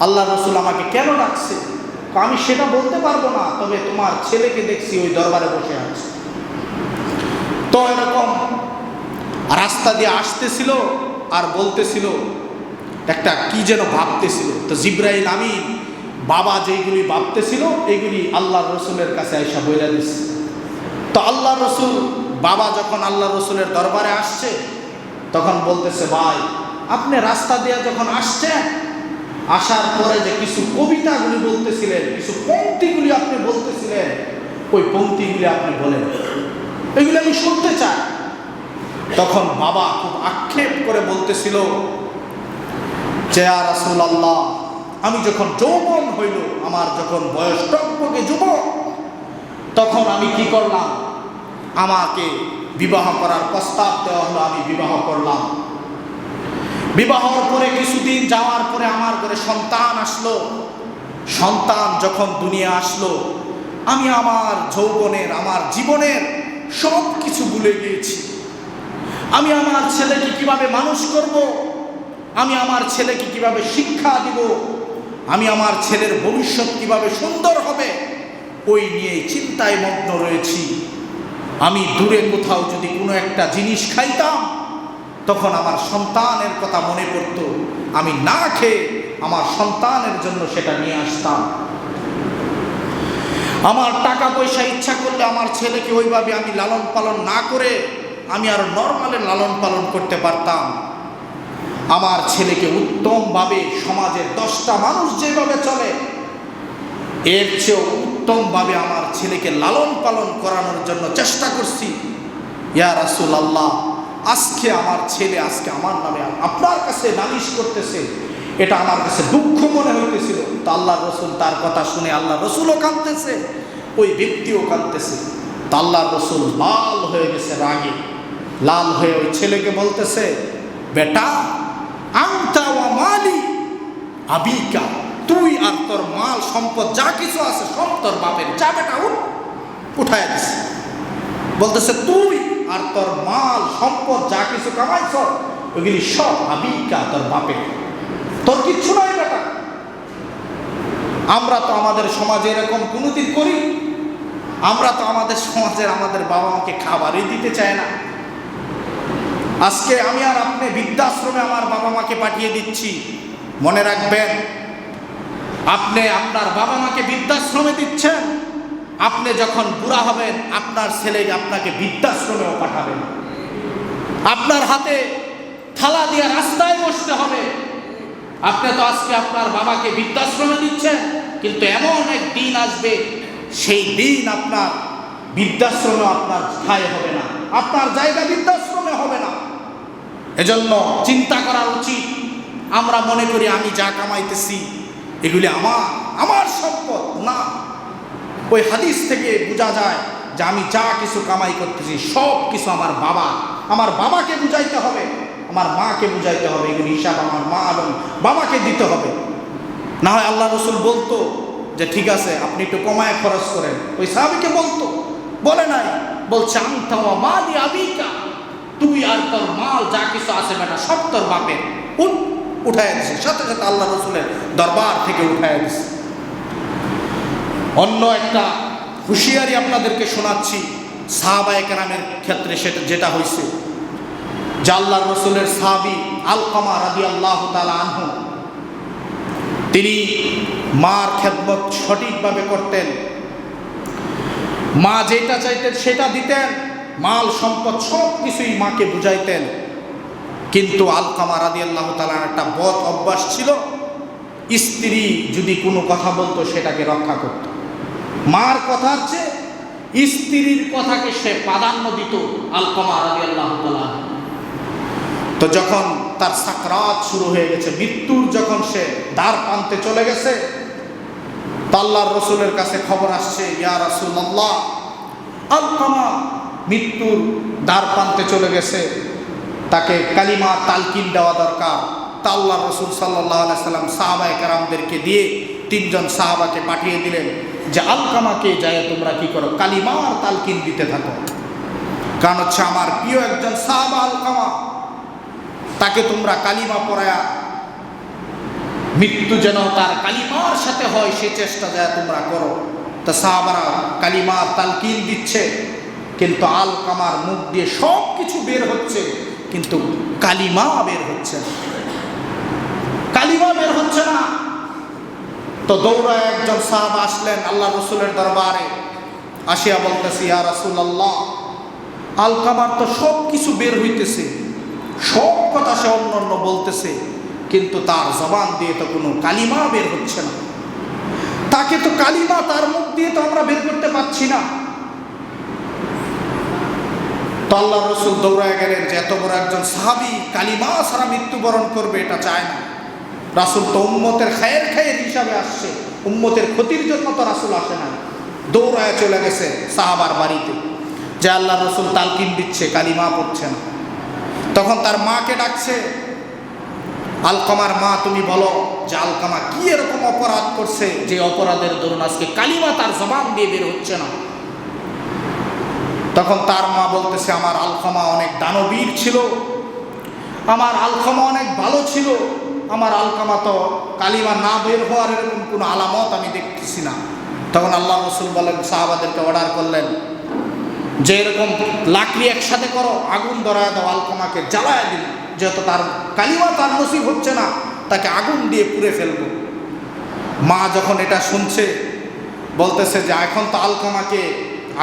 আল্লাহর রাসূল আমাকে কেন ডাকছে? আমি সেটা বলতে পারবো না, তবে তোমার ছেলেকে দেখছি ওই দরবারে বসে আছে। তো এরকম রাস্তা দিয়ে আসতেছিল আর বলতেছিল একটা কি যেন ভাবতেছিল। তো জিবরাইল আমিন বাবা যেইগুলি ভাবতেছিল এইগুলি আল্লাহর রসুলের কাছে আইসা বইলা দিচ্ছে। তো আল্লাহ রসুল বাবা যখন আল্লাহ রসুলের দরবারে আসছে তখন বলতেছে, ভাই আপনি রাস্তা দিয়ে যখন আসছেন, আসার পরে যে কিছু কবিতাগুলি বলতেছিলেন, কিছু পংক্তিগুলি আপনি বলতেছিলেন, ওই পংক্তিগুলি আপনি বলেন, এগুলি আমি শুনতে চাই। তখন বাবা খুব আক্ষেপ করে বলতেছিল যে ইয়া রাসূলুল্লাহ, আমি যখন যৌবন হইল, আমার যখন বয়স টকবকে যুবক, তখন আমি কি করলাম, আমাকে বিবাহ করার প্রস্তাব দেওয়া হলো, আমি বিবাহ করলাম। বিবাহর পরে কিছুদিন যাওয়ার পরে আমার ঘরে সন্তান আসলো। সন্তান যখন দুনিয়া আসলো, আমি আমার যৌবনের, আমার জীবনের সব কিছু ভুলে গিয়েছি। আমি আমার ছেলেকে কিভাবে মানুষ করব, আমি আমার ছেলেকে কিভাবে শিক্ষা দিব, আমি আমার ছেলের ভবিষ্যৎ কিভাবে সুন্দর হবে, ওই নিয়ে চিন্তায় মগ্ন রয়েছি। আমি দূরে কোথাও যদি কোনো একটা জিনিস খাইতাম, তখন আমার সন্তানের কথা মনে পড়ত, আমি না খেয়ে আমার সন্তানের জন্য সেটা নিয়ে আসতাম। আমার টাকা পয়সা ইচ্ছা করলে আমার ছেলেকে ওইভাবে আমি লালন পালন না করে আমি আরো নরমালে লালন পালন করতে পারতাম। আমার ছেলেকে উত্তমভাবে সমাজের 10টা মানুষ যেভাবে চলে, এর চেয়েও উত্তমভাবে আমার ছেলেকে লালন পালন করানোর জন্য চেষ্টা করছি। ইয়া রাসূলুল্লাহ, আজকে আমার ছেলে আজকে আমার নামে আপনার কাছে নালিশ করতেছে, এটা আমার কাছে দুঃখ মনে হইতেছিল। তো আল্লাহ রসুল তার কথা শুনে আল্লাহ রসুলও কাঁদতেছে, ওই ব্যক্তিও কাঁদতেছে। তা আল্লাহ রসুল লাল হয়ে গেছে রাগে, লাল হয়ে ওই ছেলেকে বলতেছে, বেটা আনতা ওয়া মালি আবিকা, তুই আর তোর মাল সম্পদ যা কিছু আছে সব তোর বাপের, যা বেটা উঠায় দিছে। বলতেছে তুই আর তোর মাল সম্পদ যা কিছু কামাইছ ওইগুলি সব আবিকা, তোর বাপের, তোর কিচ্ছু নাই বেটা। আমরা তো আমাদের সমাজে এরকম কোনোদিন করি? আমরা তো আমাদের সমাজের আমাদের বাবা মাকে খাবারই দিতে চায় না। আজকে আমি আর আপনি বৃদ্ধাশ্রমে আমার বাবা মাকে পাঠিয়ে দিচ্ছি। মনে রাখবেন, আপনি আপনার বাবা মাকে বৃদ্ধাশ্রমে দিচ্ছেন, আপনি যখন বুড়া হবেন আপনার ছেলে আপনাকে বৃদ্ধাশ্রমেও পাঠাবেন। আপনার হাতে থালা দিয়ে রাস্তায় বসতে হবে। আপনি তো আজকে আপনার বাবাকে বৃদ্ধাশ্রমে দিচ্ছেন, কিন্তু এমন এক দিন আসবে, সেই দিন আপনার বৃদ্ধাশ্রমে আপনার ঠাঁই হবে না, আপনার জায়গা বৃদ্ধাশ্রমে হবে না। এজন্য চিন্তা করা উচিত। আমরা মনে করি আমি যা কামাইতেছি এগুলি আমার সম্পদ না। ওই হাদিস থেকে বোঝা যায় যে আমি যা কিছু কামাই করতেছি সব কিছু আমার বাবাকে বুঝাইতে হবে, আমার মাকে বুঝাইতে হবে। এগুলি হিসাব আমার মা এবং বাবাকে দিতে হবে। না হয় আল্লাহ রসুল বলতো যে ঠিক আছে আপনি একটু কমায় খরচ করেন, ওই সাহাবীকে বলতো, বলে নাই। বলছে আনতা ওয়া মালি আবিকা, তুই আর তোর মাল যা কিছু আছে বেটা সব তোর বাপের, উঠায় দিছে। সাথে সাথে আল্লাহ রসুলের দরবার থেকে উঠায় দিছে। অন্য একটা হুঁশিয়ারি আপনাদেরকে শোনাচ্ছি সাহাবায়ে কেরামের ক্ষেত্রে, সেটা যেটা হয়েছে যে আল্লাহ রসুলের সাহাবী আলকামা রাদিয়াল্লাহু তাআলা আনহু, তিনি মার খেদমত সঠিকভাবে করতেন। মা যেটা চাইতেন সেটা দিতেন, মাল সম্পদ সব কিছুই মাকে বুঝাইতেন। কিন্তু আলকামা রাদিয়াল্লাহু তাআলার একটা বদ অভ্যাস ছিল, স্ত্রী যদি কোনো কথা বলতো সেটাকে রক্ষা করত। মার কথার চেয়ে স্ত্রীর কথাকে সে প্রাধান্য দিত আলকামা রাদিয়াল্লাহু তাআলা। তো যখন তার সাকরাত শুরু হয়ে গেছে, মৃত্যুর যখন সে দ্বার প্রান্তে চলে গেছে, আল্লাহর রসুলের কাছে খবর আসছে, ইয়া রাসূলুল্লাহ, আলকামা মৃত্যুর দ্বার প্রান্তে চলে গেছে, তাকে কালিমা তালকিন দেওয়া দরকার। তা আল্লাহর রসুল সাল্লাল্লাহু আলাইহি সাল্লাম সাহাবায়ে কেরামদেরকে দিয়ে 3 জন সাহাবাকে পাঠিয়ে দিলেন যে আলকামাকে যায় তোমরা কি করো, কালিমার তালকিন দিতে থাকো। কারণ হচ্ছে আমার প্রিয় একজন সাহাবা আলকামা, তাকে তোমরা কালিমা পড়ায়া মৃত্যু যেন তার কালিমার সাথে হয় সে চেষ্টা যায় তোমরা করো। তা সাহাবারা কালিমার তালকিন দিচ্ছে, কিন্তু আলকামার মুখ দিয়ে সব কিছু বের হচ্ছে, কিন্তু কালিমা বের হচ্ছে না, কালিমা বের হচ্ছে না। তো দৌড়ায় একজন সাহাবা আসলেন আল্লাহ রসুলের দরবারে, আসিয়া বলতেছি, ইয়া রাসূলুল্লাহ, আলকামার তো সব কিছু বের হইতেছে, সব কথা সে অন্য বলতেছে, কিন্তু তার জবান দিয়ে তো কোনো কালিমা বের হচ্ছে না। তাকে তো কালিমা তার মুখ দিয়ে তো আমরা বের করতে পারছি না। তো আল্লাহ রসুল দৌড়ায় গেলেন যে এত বড় একজন সাহাবী কালিমা ছাড়া মৃত্যুবরণ করবে, এটা চায় না। রাসূল তো উম্মতের খায়ের হিসাবে আসছে, উম্মতের ক্ষতির জন্য তো রাসূল আসে না। দৌড়ায় চলে গেছে সাহাবার বাড়িতে, যে আল্লাহ রসুল তালকিন দিচ্ছে, কালিমা পড়ছে না। তখন তার মাকে ডাকছে, আলকামার মা তুমি বলো যে আলকামা কি এরকম অপরাধ করছে যে অপরাধের দরুন আজকে কালিমা তার জবান দিয়ে বের হচ্ছে না। তখন তার মা বলতেছে, আমার আলকামা অনেক দানবীর ছিল, আমার আলকামা অনেক ভালো ছিল, আমার আলকামা তো কালিমা না বের হওয়ার এরকম কোনো আলামত আমি দেখতেছি না। তখন আল্লাহ রসুল বলেন, সাহাবাদেরকে অর্ডার করলেন যে এরকম লাকড়ি একসাথে করো, আগুন ধরায় দাও, আলকামাকে জ্বালায় দিল, যেহেতু তার কালিমা তার নসিব হচ্ছে না, তাকে আগুন দিয়ে পুড়ে ফেলবো। মা যখন এটা শুনছে বলতেছে যে এখন তো আলকামাকে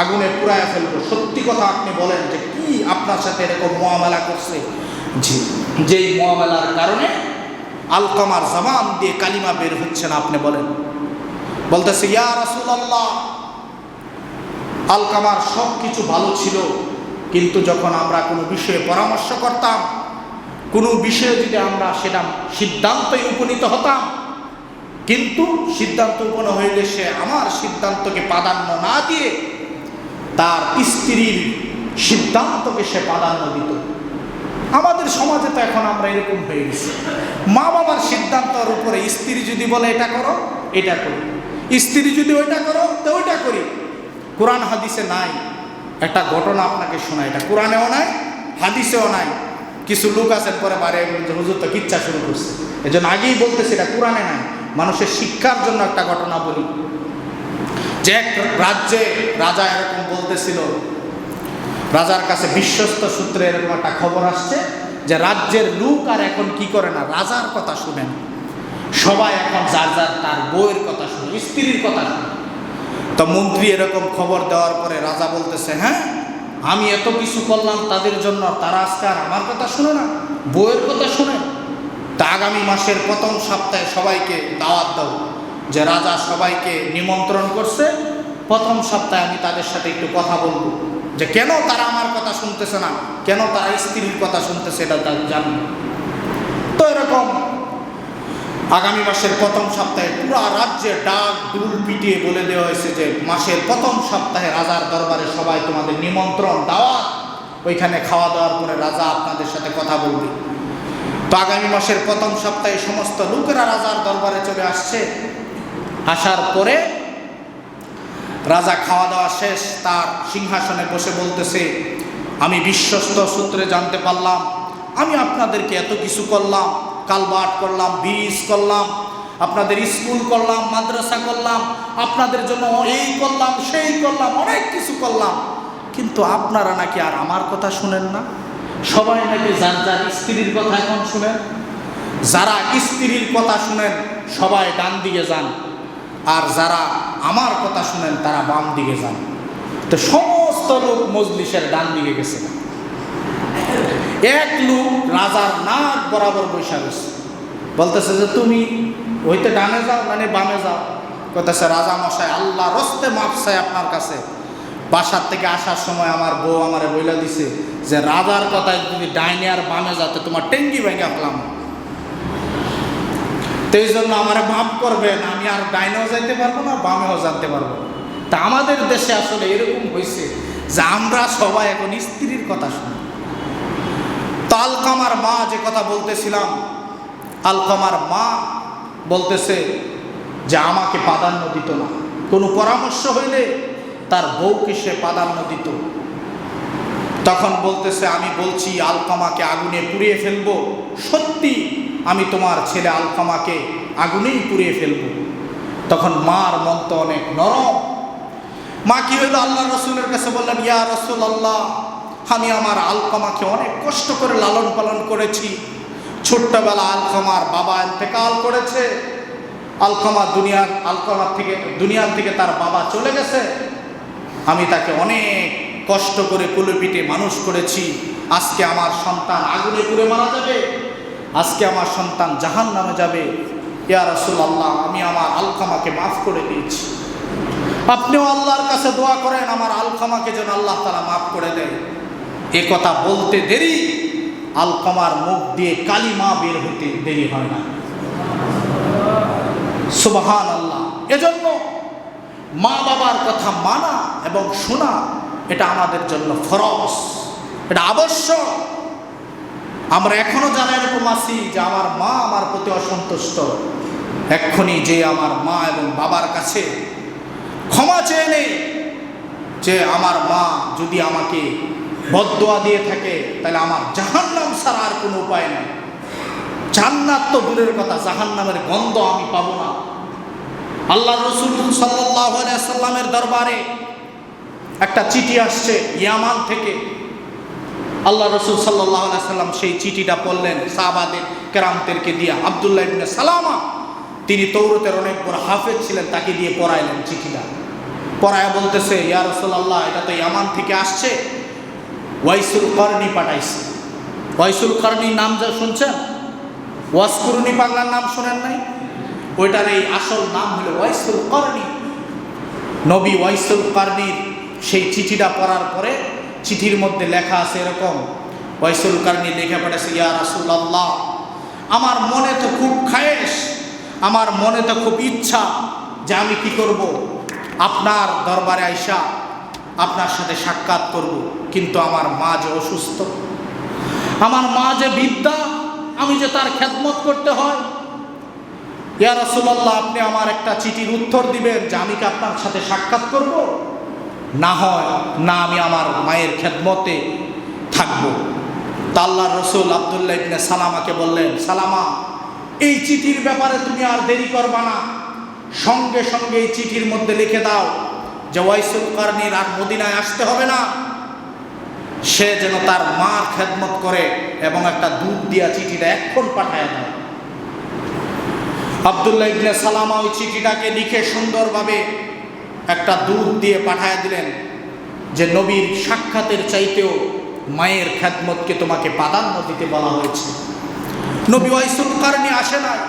আগুনে পুড়ায় ফেলবো, সত্যি কথা আপনি বলেন যে কি আপনার সাথে এরকম মুআমালা করছে, যেই মুআমালার কারণে আলকামার জবান দিয়ে কালিমা বের হচ্ছে না, আপনি বলেন। বলতেছে, ইয়া রাসূলুল্লাহ, আলকামার সব কিছু ভালো ছিল, কিন্তু যখন আমরা কোনো বিষয়ে পরামর্শ করতাম, কোনো বিষয়ে যদি আমরা সেটা সিদ্ধান্তে উপনীত হতাম, কিন্তু সিদ্ধান্ত উপনীত হইলে সে আমার সিদ্ধান্তকে প্রাধান্য না দিয়ে তার স্ত্রীর সিদ্ধান্তকে সে প্রাধান্য দিত। আমাদের সমাজে তো এখন আমরা এরকম হয়ে গেছি, মা বাবার সিদ্ধান্তের উপরে স্ত্রী যদি বলে এটা করো, এটা করি, স্ত্রী যদি ওইটা করো তো ওইটা করি। কোরআন হাদিসে নাই। একটা ঘটনা আপনাকে শোনাই, এটা কোরআনেও নাই, হাদিসেও নাই। কিছু লোক আছেন পরে বারে হুজুর তো কিচ্ছা শুরু করছে, এই জন্য আগেই বলতেছে এটা কোরআনে নাই, মানুষের শিক্ষার জন্য একটা ঘটনা বলি। যে এক রাজ্যে রাজা এরকম বলতেছিল, রাজার কাছে বিশ্বস্ত সূত্রে এরকম একটা খবর আসছে যে রাজ্যের লোক আর এখন কি করে না, রাজার কথা শুনেন, সবাই এখন যার যার তার বউয়ের কথা শুনে, স্ত্রীর কথা শুনে। তো মন্ত্রী এরকম খবর দেওয়ার পরে রাজা বলতেছে, হ্যাঁ আমি এত কিছু করলাম তাদের জন্য, তারা আজকে আর আমার কথা শুনে না, বউয়ের কথা শুনে। তা আগামী মাসের প্রথম সপ্তাহে সবাইকে দাওয়াত দাও, যে রাজা সবাইকে নিমন্ত্রণ করছে, প্রথম সপ্তাহে আমি তাদের সাথে একটু কথা বলবো, যে কেন তারা আমার কথা শুনতেছে না, কেন তারা স্ত্রীর কথা শুনতেছে, এটা তারা জানবে। তো এরকম আগামী মাসের প্রথম সপ্তাহে পুরা রাজ্যে ডাক ডুল পিটিয়ে বলে দেওয়া হয়েছে যে মাসের প্রথম সপ্তাহে রাজার দরবারে সবাই তোমাদের নিমন্ত্রণ, দাওয়াত, ওইখানে খাওয়া দাওয়ার পরে রাজা আপনাদের সাথে কথা বলবে। তো আগামী মাসের প্রথম সপ্তাহে সমস্ত লোকেরা রাজার দরবারে চলে আসছে। আসার পরে রাজা খাওয়া দাওয়া শেষ, তার সিংহাসনে বসে বলতেছে, আমি বিশ্বস্ত সূত্রে জানতে পারলাম আমি আপনাদেরকে এত কিছু করলাম, কালবাট করলাম, ব্রিজ করলাম, আপনাদের স্কুল করলাম, মাদ্রাসা করলাম, আপনাদের জন্য এই করলাম সেই করলাম, অনেক কিছু করলাম, কিন্তু আপনারা নাকি আর আমার কথা শুনেন না। সবাই নাকি যার যার স্ত্রীর কথা এখন শুনেন। যারা স্ত্রীর কথা শুনেন সবাই ডান দিকে যান, আর যারা আমার কথা শুনেন তারা বাম দিকে যান। তো সমস্ত লোক মজলিসের ডান দিকে গেছে। এক লোক রাজার নাক বরাবর বৈশা গেছে, বলতেছে যে তুমি হইতে ডানে যাও মানে বামে যাও। কইতেছে, রাজা মশাই আল্লাহ রস্তে মাপ চাই আপনার কাছে, বাসার থেকে আসার সময় আমার বউ আমারে বইলা দিছে যে রাজার কথায় যদি ডাইনে আর বামে যাতে তোমার টেঙ্গি ভেঙে ফেলাম, তো এই জন্য আমারে মাফ করবেন, আমি আর ডাইনেও যাইতে পারবো না, বামেও জানতে পারবো। তা আমাদের দেশে আসলে এরকম হয়েছে যে আমরা সবাই এখন স্ত্রীর কথা শুনি। তো আলকামার মা যে কথা বলতেছিলাম, আলকামার মা বলতেছে যে আমাকে প্রাধান্য দিত না, কোনো পরামর্শ হইলে তার বউকে সে প্রাধান্য দিত। তখন বলতেছে, আমি বলছি আলকামাকে আগুনে পুড়িয়ে ফেলবো, সত্যি আমি তোমার ছেলে আলকামাকে আগুনেই পুড়িয়ে ফেলবো। তখন মার মন তো অনেক নরম। মা কি হইল, আল্লাহ রসুলের কাছে বললেন, ইয়া রাসূলুল্লাহ, আমি আমার আলকামাকে অনেক কষ্ট করে লালন পালন করেছি। ছোট্টবেলা আলকামার বাবা ইন্তেকাল করেছে, দুনিয়ার থেকে তার বাবা চলে গেছে। আমি তাকে অনেক কষ্ট করে কুলে পিঠে মানুষ করেছি। আজকে আমার সন্তান আগুনে পুড়ে মারা যাবে, আজকে আমার সন্তান জাহান্নামে যাবে। ইয়া রাসূলুল্লাহ, আমি আমার আলকামাকে মাফ করে দিয়েছি। আপনিও আল্লাহর কাছে দোয়া করেন আমার আলকামাকে যেন আল্লাহ তাআলা মাফ করে দেয়। এ কথা বলতে দেরি, আলকামার মুখ দিয়ে কালিমা বের হতে দেরি হয় না। সুবহানাল্লাহ। এজন্য মা বাবার কথা মানা এবং শোনা এটা আমাদের জন্য ফরজ, এটা আবশ্যক। আমরা এখনো জানা এরকম আছি যে আমার মা আমার প্রতি অসন্তুষ্ট, এক্ষুনি যে আমার মা এবং বাবার কাছে ক্ষমা চেয়ে নেই, যে আমার মা যদি আমাকে বদদোয়া দিয়ে থাকে তাহলে আমার জাহান্নাম ছাড়া আর কোনো উপায় নেই। জান্নাত তো দূরের কথা, জাহান্নামের গন্ধ আমি পাবো না। আল্লাহ রসুল সাল্লাল্লাহু আলাইহি সাল্লামের দরবারে একটা চিঠি আসছে ইয়ামান থেকে। আল্লাহ রসুল সাল্লাল্লাহু আলাইহি সাল্লাম সেই চিঠিটা পড়লেন সাহাবাদের কেরামদেরকে দিয়া। আব্দুল্লাহ ইবনে সালামা, তিনি তৌরাতের অনেক বড় হাফেজ ছিলেন, তাকে দিয়ে পড়াইলেন চিঠিটা। পড়ায় বলতেছে, ইয়া রাসূলুল্লাহ, এটা তো ইয়ামান থেকে আসছে, ওয়াইসুল করনি পাঠাইছে। ওয়াইসুল করনি নাম যা শুনছেন, ওয়াসকুরনি পাগলার নাম শোনেন নাই? ওইটার এই আসল নাম হলো ওয়াইসুল করনি। নবী ওয়াইসুল করনির সেই চিঠিটা পড়ার পরে চিঠির মধ্যে লেখা আছে এরকম, ওয়াইসুল করনি লিখে পাঠাচ্ছে, ইয়া রাসূলুল্লাহ, আমার মনে তো খুব খায়েশ, আমার মনে তো খুব ইচ্ছা যে আমি কি করব, আপনার দরবারে আইসা আপনার সাথে সাক্ষাৎ করব, কিন্তু আমার মা যে অসুস্থ, আমার মা যে বৃদ্ধা, আমি যে তার খেদমত করতে হয়। ইয়া রাসূলুল্লাহ, আপনি আমার একটা চিঠির উত্তর দিবেন যে আমি কি আপনার সাথে সাক্ষাৎ করব, না হয় না আমি আমার মায়ের খেদমতে থাকব। তা আল্লাহর রাসূল আব্দুল্লাহ ইবনে সালামাকে বললেন, সালামা, এই চিঠির ব্যাপারে তুমি আর দেরি করবা না, সঙ্গে সঙ্গে এই চিঠির মধ্যে লিখে দাও যে ওয়াইসুল করনির আর মদিনায় আসতে হবে না, সে যেন তার মার খেদমত করে, এবং একটা দুধ দিয়া চিঠিটা এখন পাঠায় দেয়। আব্দুল্লাহ ইবনে সালামা ওই চিঠিটাকে লিখে সুন্দরভাবে একটা দুধ দিয়ে পাঠায় দিলেন যে নবীর সাক্ষাতের চাইতেও মায়ের খেদমতকে তোমাকে প্রাধান্য দিতে বলা হয়েছে। নবী ওয়াইসুল করনি আসে নাই,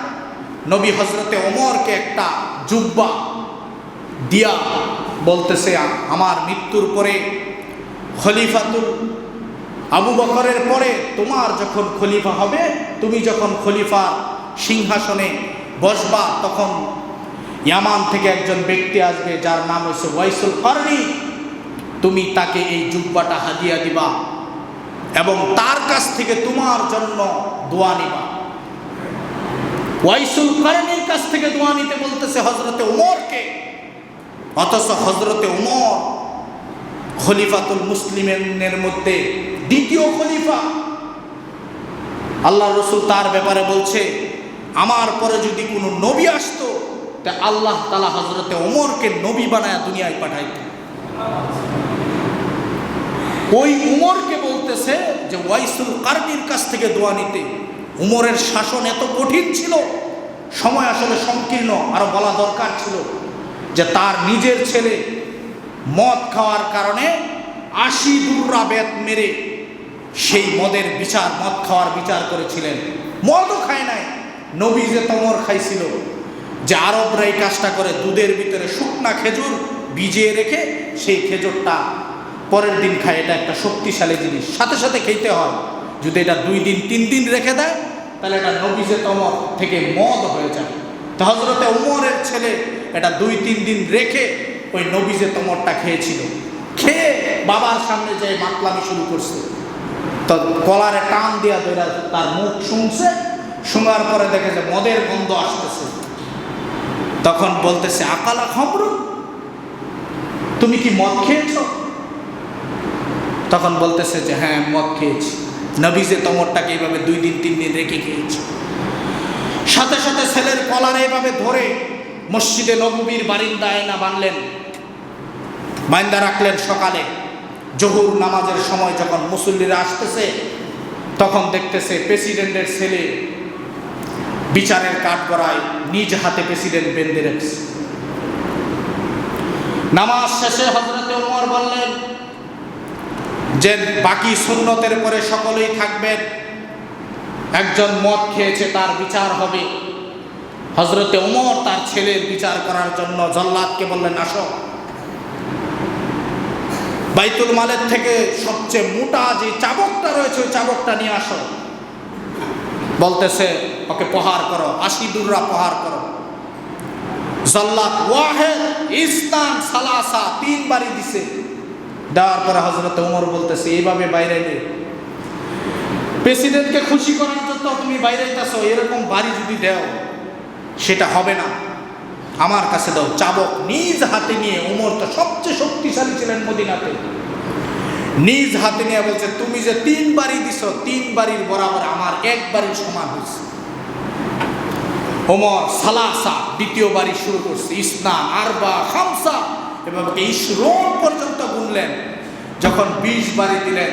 নবী হযরতে ওমরকে একটা জুব্বা দিয়া বলতেছে, আমার মৃত্যুর পরে খলিফাতুল আবু বকরের পরে তোমার যখন খলিফা হবে, তুমি যখন খলিফার সিংহাসনে বসবা, তখন ইয়ামান থেকে একজন ব্যক্তি আসবে যার নাম হচ্ছে ওয়াইসুল করনি, তুমি তাকে এই জুব্বাটা হাদিয়া দিবা এবং তার কাছ থেকে তোমার জন্য দোয়া নিবা। ওয়াইসুল করনির কাছ থেকে দোয়া নিতে বলতেছে হযরতে ওমরকে, অথচ হযরতে ওমর খলিফাতুল মুসলিমের মধ্যে দ্বিতীয় খলিফা। আল্লাহ রাসূল তার ব্যাপারে বলছে, আমার পরে যদি কোনো নবী আসতো তা আল্লাহ তাআলা হযরতে ওমরকে নবী বানায়া দুনিয়ায় পাঠাইতেন। ওই উমরকে বলতেছে যে ওয়াইসুল করনির কাছ থেকে দোয়া নিতে। উমরের শাসন এত কঠিন ছিল, সময় আসলে সংকীর্ণ, আরো বলা দরকার ছিল যে তার নিজের ছেলে মদ খাওয়ার কারণে 80 দুররা বেত মেরে সেই মদের বিচার, মদ খাওয়ার বিচার করেছিলেন। মদও খায় নাই, নবী যে তমর খাইছিল, যে আরবরা এই কাজটা করে, দুধের ভিতরে শুকনা খেজুর ভিজিয়ে রেখে সেই খেজুরটা পরের দিন খায়, এটা একটা শক্তিশালী জিনিস, সাথে সাথে খেতে হয়। যদি এটা 2 দিন 3 দিন রেখে দেয় তাহলে এটা নবীজে তমর থেকে মদ হয়ে যায়। তো হযরতে ওমরের ছেলে এটা 2-3 দিন রেখে ওই নবীজে তমরটা খেয়েছিল, খেয়ে বাবার সামনে যেয়ে মাতলামি শুরু করছে। তো কলারে টান দিয়া ধরে তার মুখ শুনছে, শোনার পরে দেখে যে মদের গন্ধ আসতেছে। তখন বলতেছে, আকালা খমরু, তুমি কি মদ খেয়েছো? তখন বলতেছে যে হ্যাঁ, মদ খেয়েছি, নবীজে তমরটাকে এইভাবে 2 দিন 3 দিন রেখে খেয়েছি। সাথে সাথে ছেলের কলারে এইভাবে ধরে মসজিদে নববীর বারিন্দায় না বানলেন, বাইন্দা রাখলেন। সকালে জোহর নামাজের সময় যখন মুসল্লিরা আসতেছে, তখন দেখতেছে প্রেসিডেন্টের ছেলে বিচারের কাঠগড়ায় নিজ হাতে প্রেসিডেন্ট বেঁধে রেখেছে। নামাজ শেষে হযরতে ওমর বললেন যে বাকি সুন্নতের পরে সকলেই থাকবেন, একজন মদ খেয়েছে তার বিচার হবে। হযরতে ওমর তার ছেলের বিচার করার জন্য জল্লাদকে বললেন, আসো, বাইতুল মালের থেকে সবচেয়ে মোটা যে চাবকটা রয়েছে ওই চাবকটা নিয়ে আসো। বলতেছে, ওকে প্রহার করো, 80 দুররা প্রহার করো। জল্লাদ ওয়াহেদ ইসনান সালাসা 3 বারই দিছে। দেওয়ার পরে হযরতে ওমর বলতেছে, এইভাবে বাইরে প্রেসিডেন্টকে খুশি করার জন্য তুমি বাইরে যাচ্ছ, এরকম বাড়ি যদি দেও সেটা হবে না, আমার কাছে দাও। চাবক নিজ হাতে নিয়ে, ওমর তো সবচেয়ে শক্তিশালী ছিলেন মদিনাতে, নিজ হাতে নিয়ে বলছে, তুমি যে 3 বাড়ি দিছ, 3 বাড়ির বরাবর আমার 1 বাড়ির সমান হয়েছে। ওমর সালাসা দ্বিতীয় বাড়ি শুরু করছে, ইসনান আরবা খামসা, এভাবে 20 পর্যন্ত গুনলেন। যখন 20 বাড়ি দিলেন,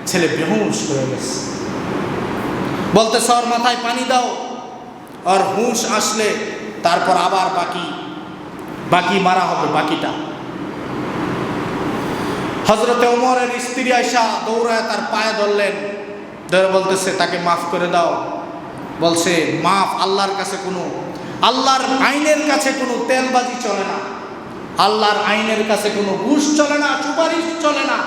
ছেলে বেহুশ হয়ে গেছে। বলতেছে, ওর মাথায় পানি দাও, আর হুঁশ আসলে তারপর আবার বাকি মারা হবে বাকিটা। হযরতে ওমরের স্ত্রী আয়েশা দৌড়ায় তার পায়ে ধরলেন, ধরে বলতেছে, তাকে মাফ করে দাও। বলছে, মাফ আল্লাহর কাছে কোনো আল্লাহর আইনের কাছে কোনো তেলবাজি চলে না, আল্লাহর আইনের কাছে কোনো ঘুষ চলে না, সুপারিশ চলে না।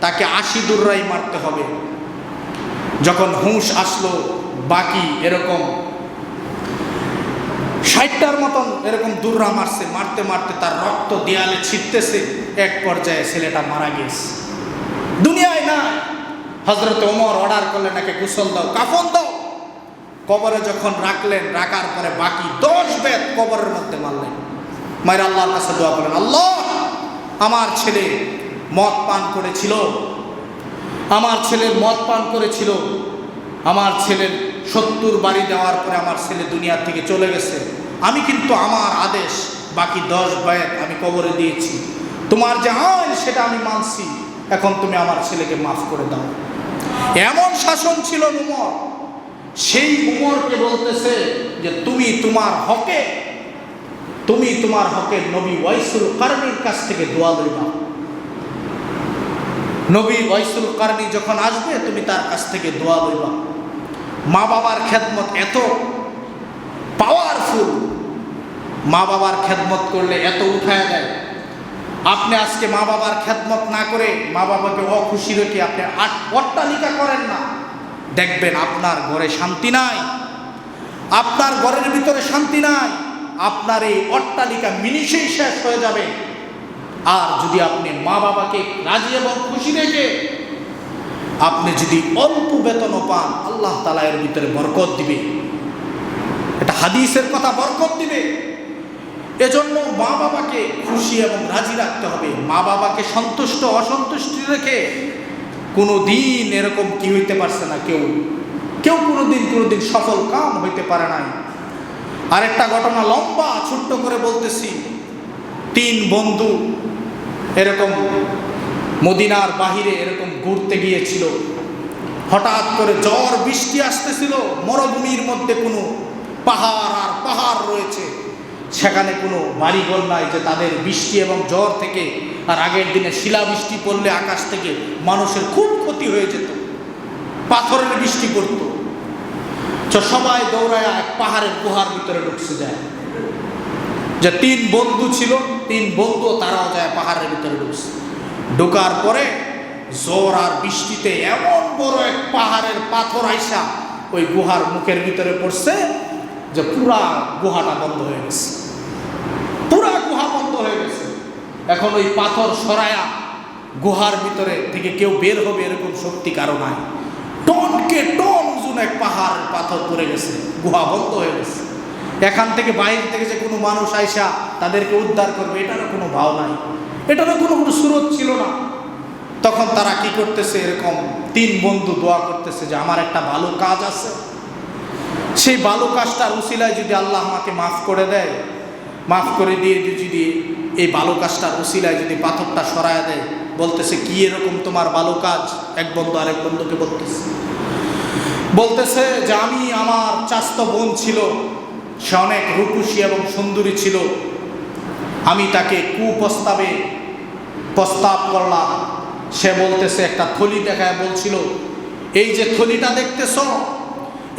তাকে ৮০ দুর্রাই মারতে হবে। যখন হুঁশ আসলো, বাকি এরকম ৬০টার মতন এরকম দুর্রা মারছে, মারতে মারতে তার রক্ত দেয়ালে ছিটতেছে। এক পর্যায়ে ছেলেটা মারা গেছে, দুনিয়ায় নাই। হযরত ওমর অর্ডার করলেন, একে গোসল দাও, কাফন দাও। কবরে যখন রাখলেন, রাখার পরে বাকি 10 বেত কবরের মধ্যে মারলেন। মায়ের আল্লাহর কাছে দোয়া করলেন, আল্লাহ, আমার ছেলে মদ পান করেছিল, আমার ছেলের মদ পান করেছিল, আমার ছেলের 70 বাড়ি দেওয়ার পরে আমার ছেলে দুনিয়া থেকে চলে গেছে। আমি কিন্তু আমার আদেশ বাকি 10 বেত আমি কবরে দিয়েছি, তোমার যে আইন সেটা আমি মানছি, এখন তুমি আমার ছেলেকে মাফ করে দাও। এমন শাসন ছিল উমর। সেই উমরকে বলতেছে যে তুমি তোমার হকে নবী ওয়াইসুল কারনীর কাছ থেকে দোয়া লইবা। নবী ওয়াইসুল কারনী যখন আসবে তুমি তার কাছ থেকে দোয়া লইবা। মা বাবার খেদমত এত পাওয়ারফুল, মা বাবার খেদমত করলে এত উঠায় দেয়। আপনি আজকে মা বাবার খেদমত না করে মা বাবাকে অখুশি রেখে আপনি অট্টালিকা করেন না, দেখবেন আপনার ঘরে শান্তি নাই, আপনার ঘরের ভিতরে শান্তি নাই, আপনার এই অট্টালিকা মিনিশেই শেষ হয়ে যাবে। আর যদি আপনি মা বাবাকে রাজি এবং খুশি রেখে আপনি যদি অল্প বেতনও পান, আল্লাহ তাআলা এর ভিতরে বরকত দিবে। এটা হাদিসের কথা, বরকত দিবে। এজন্য মা বাবাকে খুশি এবং রাজি রাখতে হবে। মা বাবাকে সন্তুষ্ট অসন্তুষ্টি রেখে কোনো দিন এরকম কি হইতে পারছে না, কেউ কোনোদিন সফল কাম হইতে পারে নাই। আরেকটা ঘটনা লম্বা ছোট্ট করে বলতেছি। 3 বন্ধু এরকম মদিনার বাহিরে এরকম ঘুরতে গিয়েছিল। হঠাৎ করে ঝড় বৃষ্টি আসতেছিল, মরুভূমির মধ্যে কোনো পাহাড় রয়েছে, সেখানে কোনো বাড়িঘর নাই যে তাদের বৃষ্টি এবং ঝড় থেকে, আর আগের দিনে শিলাবৃষ্টি পড়লে আকাশ থেকে মানুষের খুব ক্ষতি হয়ে যেত, পাথরের বৃষ্টি পড়তো। তো সবাই দৌড়ায় এক পাহাড়ের গুহার ভিতরে ঢুকছে যায়। যে 3 বন্ধু ছিল, 3 বন্ধু তারাও যায় পাহাড়ের ভিতরে ঢুকছে। ঢোকার পরে ঝড় আর বৃষ্টিতে এমন বড় এক পাহাড়ের পাথর আইসা ওই গুহার মুখের ভিতরে পড়ছে যে পুরা গুহাটা বন্ধ হয়ে গেছে, পুরা গুহা বন্ধ হয়ে গেছে। এখন ওই পাথর সরায়া গুহার ভিতরে থেকে কেউ বের হবে এরকম শক্তি কারো নাই। টনকে টন ওজন এক পাহাড়ের পাথর পড়ে গেছে, গুহা বন্ধ হয়ে গেছে। এখান থেকে বাইরে থেকে যে কোনো মানুষ আইসা তাদেরকে উদ্ধার করবে এটারও কোনো ভাও নাই, এটারও কোনো সুরত ছিল না। তখন তারা কি করতেছে, এরকম 3 বন্ধু দোয়া করতেছে যে আমার একটা ভালো কাজ আছে, সেই ভালো কাজটার উসিলায় যদি আল্লাহ আমাকে মাফ করে দেয়, মাফ করে দিয়ে যদি এই ভালো কাজটার উসিলায় যদি পাথরটা সরায় দেয়। বলতেছে কি এরকম তোমার ভালো কাজ? এক বন্ধু আরেক বন্ধুকে বলতেছে যে আমি, আমার চাচাতো বোন ছিল, সে অনেক রূপসী এবং সুন্দরী ছিল, আমি তাকে প্রস্তাব করলাম। সে বলতেছে একটা থলি দেখায় বলছিল, এই যে থলিটা দেখতেছ,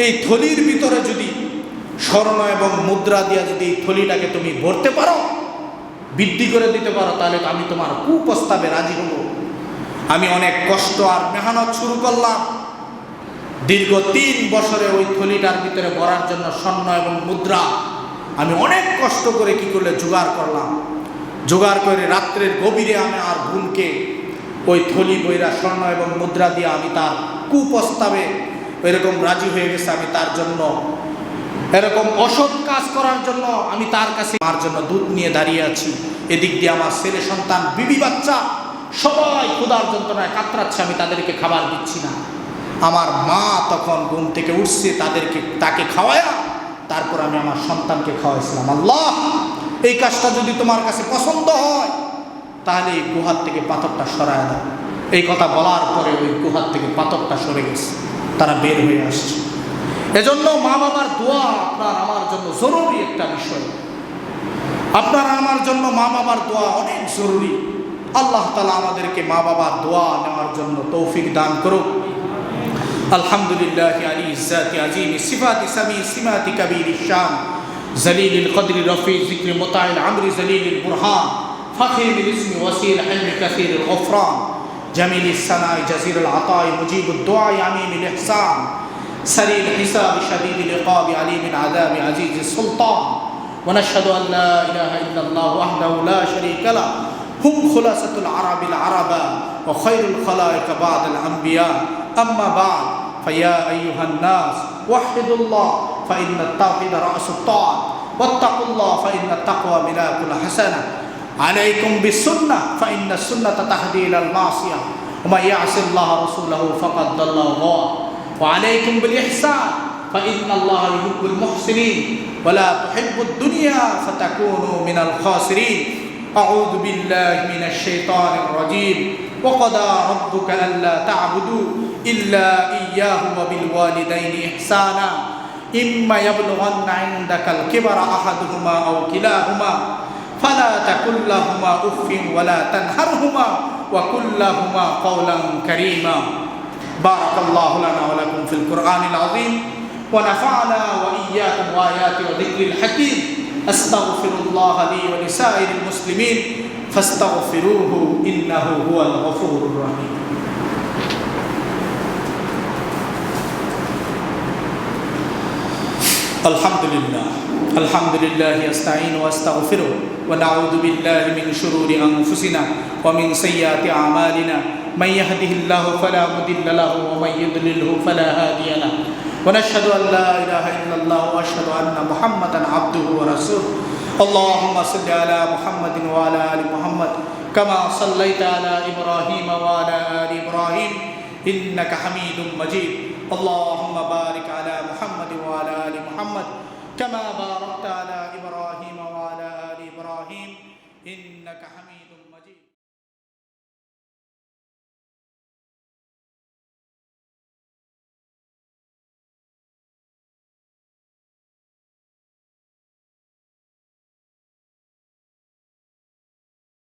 এই থলির ভিতরে যদি স্বর্ণ এবং মুদ্রা দিয়া যদি এই থলিটাকে তুমি ভরতে পারো, বৃদ্ধি করে দিতে পারো, তাহলে আমি তোমার কুপ্রস্তাবে রাজি হব। আমি অনেক কষ্ট আর মেহনত শুরু করলাম। দীর্ঘ 3 বছরে ওই থলিটার ভিতরে ভরার জন্য স্বর্ণ এবং মুদ্রা আমি অনেক কষ্ট করে কি করলে জোগাড় করলাম। জোগাড় করে রাত্রের গভীরে আমি আর বোনকে ওই থলি বইরা স্বর্ণ এবং মুদ্রা দিয়ে আমি তার কুপ্রস্তাবে এরকম রাজি হয়ে গেছে। আমি তার জন্য এরকম অসৎ কাজ করার জন্য আমি তার কাছে আমার জন্য দুধ নিয়ে দাঁড়িয়ে আছি। এদিক দিয়ে আমার ছেলে সন্তান, বিবি বাচ্চা সবাই ক্ষুধার যন্ত্রণায় কাতরাচ্ছে, আমি তাদেরকে খাবার দিচ্ছি না। আমার মা তখন ঘুম থেকে উঠছে, তাকে খাওয়ায়া তারপর আমি আমার সন্তানকে খাওয়াইছিলাম। আল্লাহ, এই কাজটা যদি তোমার কাছে পছন্দ হয় তাহলে এই গুহার থেকে পাথরটা সরায় দাও। এই কথা বলার পরে ওই গুহার থেকে পাথরটা সরে গেছে, তারা বের হয়ে আসছে। এজন্য মা বাবার দোয়া আপনার আমার জন্য জরুরি একটা বিষয়। আপনার আমার জন্য মা বাবার দোয়া অনেক জরুরি। আল্লাহ তাআলা আমাদেরকে মা বাবার দোয়া নেওয়ার জন্য তৌফিক দান করুক। আলহামদুলিল্লাহ আলী ইজ্জাতি আজিম সিফাতি সামি সিমাতি কবির শান زليل القدر رفيع ذكر مطاع العمر ذليل البرهان فخيم الاسم وسيل الحلم كثير الغفران جميل الثناء جزيل العطاء مجيب الدعاء عميم الإحسان سريع الحساب شديد العقاب عليم العذاب عزيز السلطان ونشهد أن لا إله إلا الله وحده لا شريك له هم خلاصة العرب العربة وخير الخلائق بعد الأنبياء أما بعد فيا أيها الناس وحدوا الله فإن التوحيد رأس الطاعة واتقوا الله فإن التقوى ملاك الحسنة عليكم بالسنة فإن السنة تهدي إلى المعصية ومن يعص الله رسوله فقد ضل وغوى وعليكم بالإحسان فإن الله يحب المحسنين ولا تحب الدنيا فتكونوا من الخاسرين أعوذ بالله من الشيطان الرجيم وقضى ربك ألا تعبدوا إلا إياه وبالوالدين إحسانا إما يبلغن عندك الكبر أحدهما أو كلاهما فلا تقل لهما أف ولا تنهرهما وقل لهما قولا كريما بارك الله لنا ولكم في القرآن العظيم ونفعنا وإياكم وآيات وذكر الحكيم أستغفر الله لي ولسائر المسلمين فاستغفروه إنه هو الغفور الرحيم الحمد لله أستعين وأستغفره ونعوذ بالله من شرور أنفسنا ومن سيئات أعمالنا من يهده الله فلا مضل له ومن يضلله فلا هادي له ونشهد أن لا إله إلا الله وأشهد أن محمدا عبده ورسوله اللهم صل على محمد وعلى آل محمد كما صليت على إبراهيم وعلى آل إبراهيم إنك حميد مجيد اللهم بارك على محمد وعلى آل محمد كما باركت على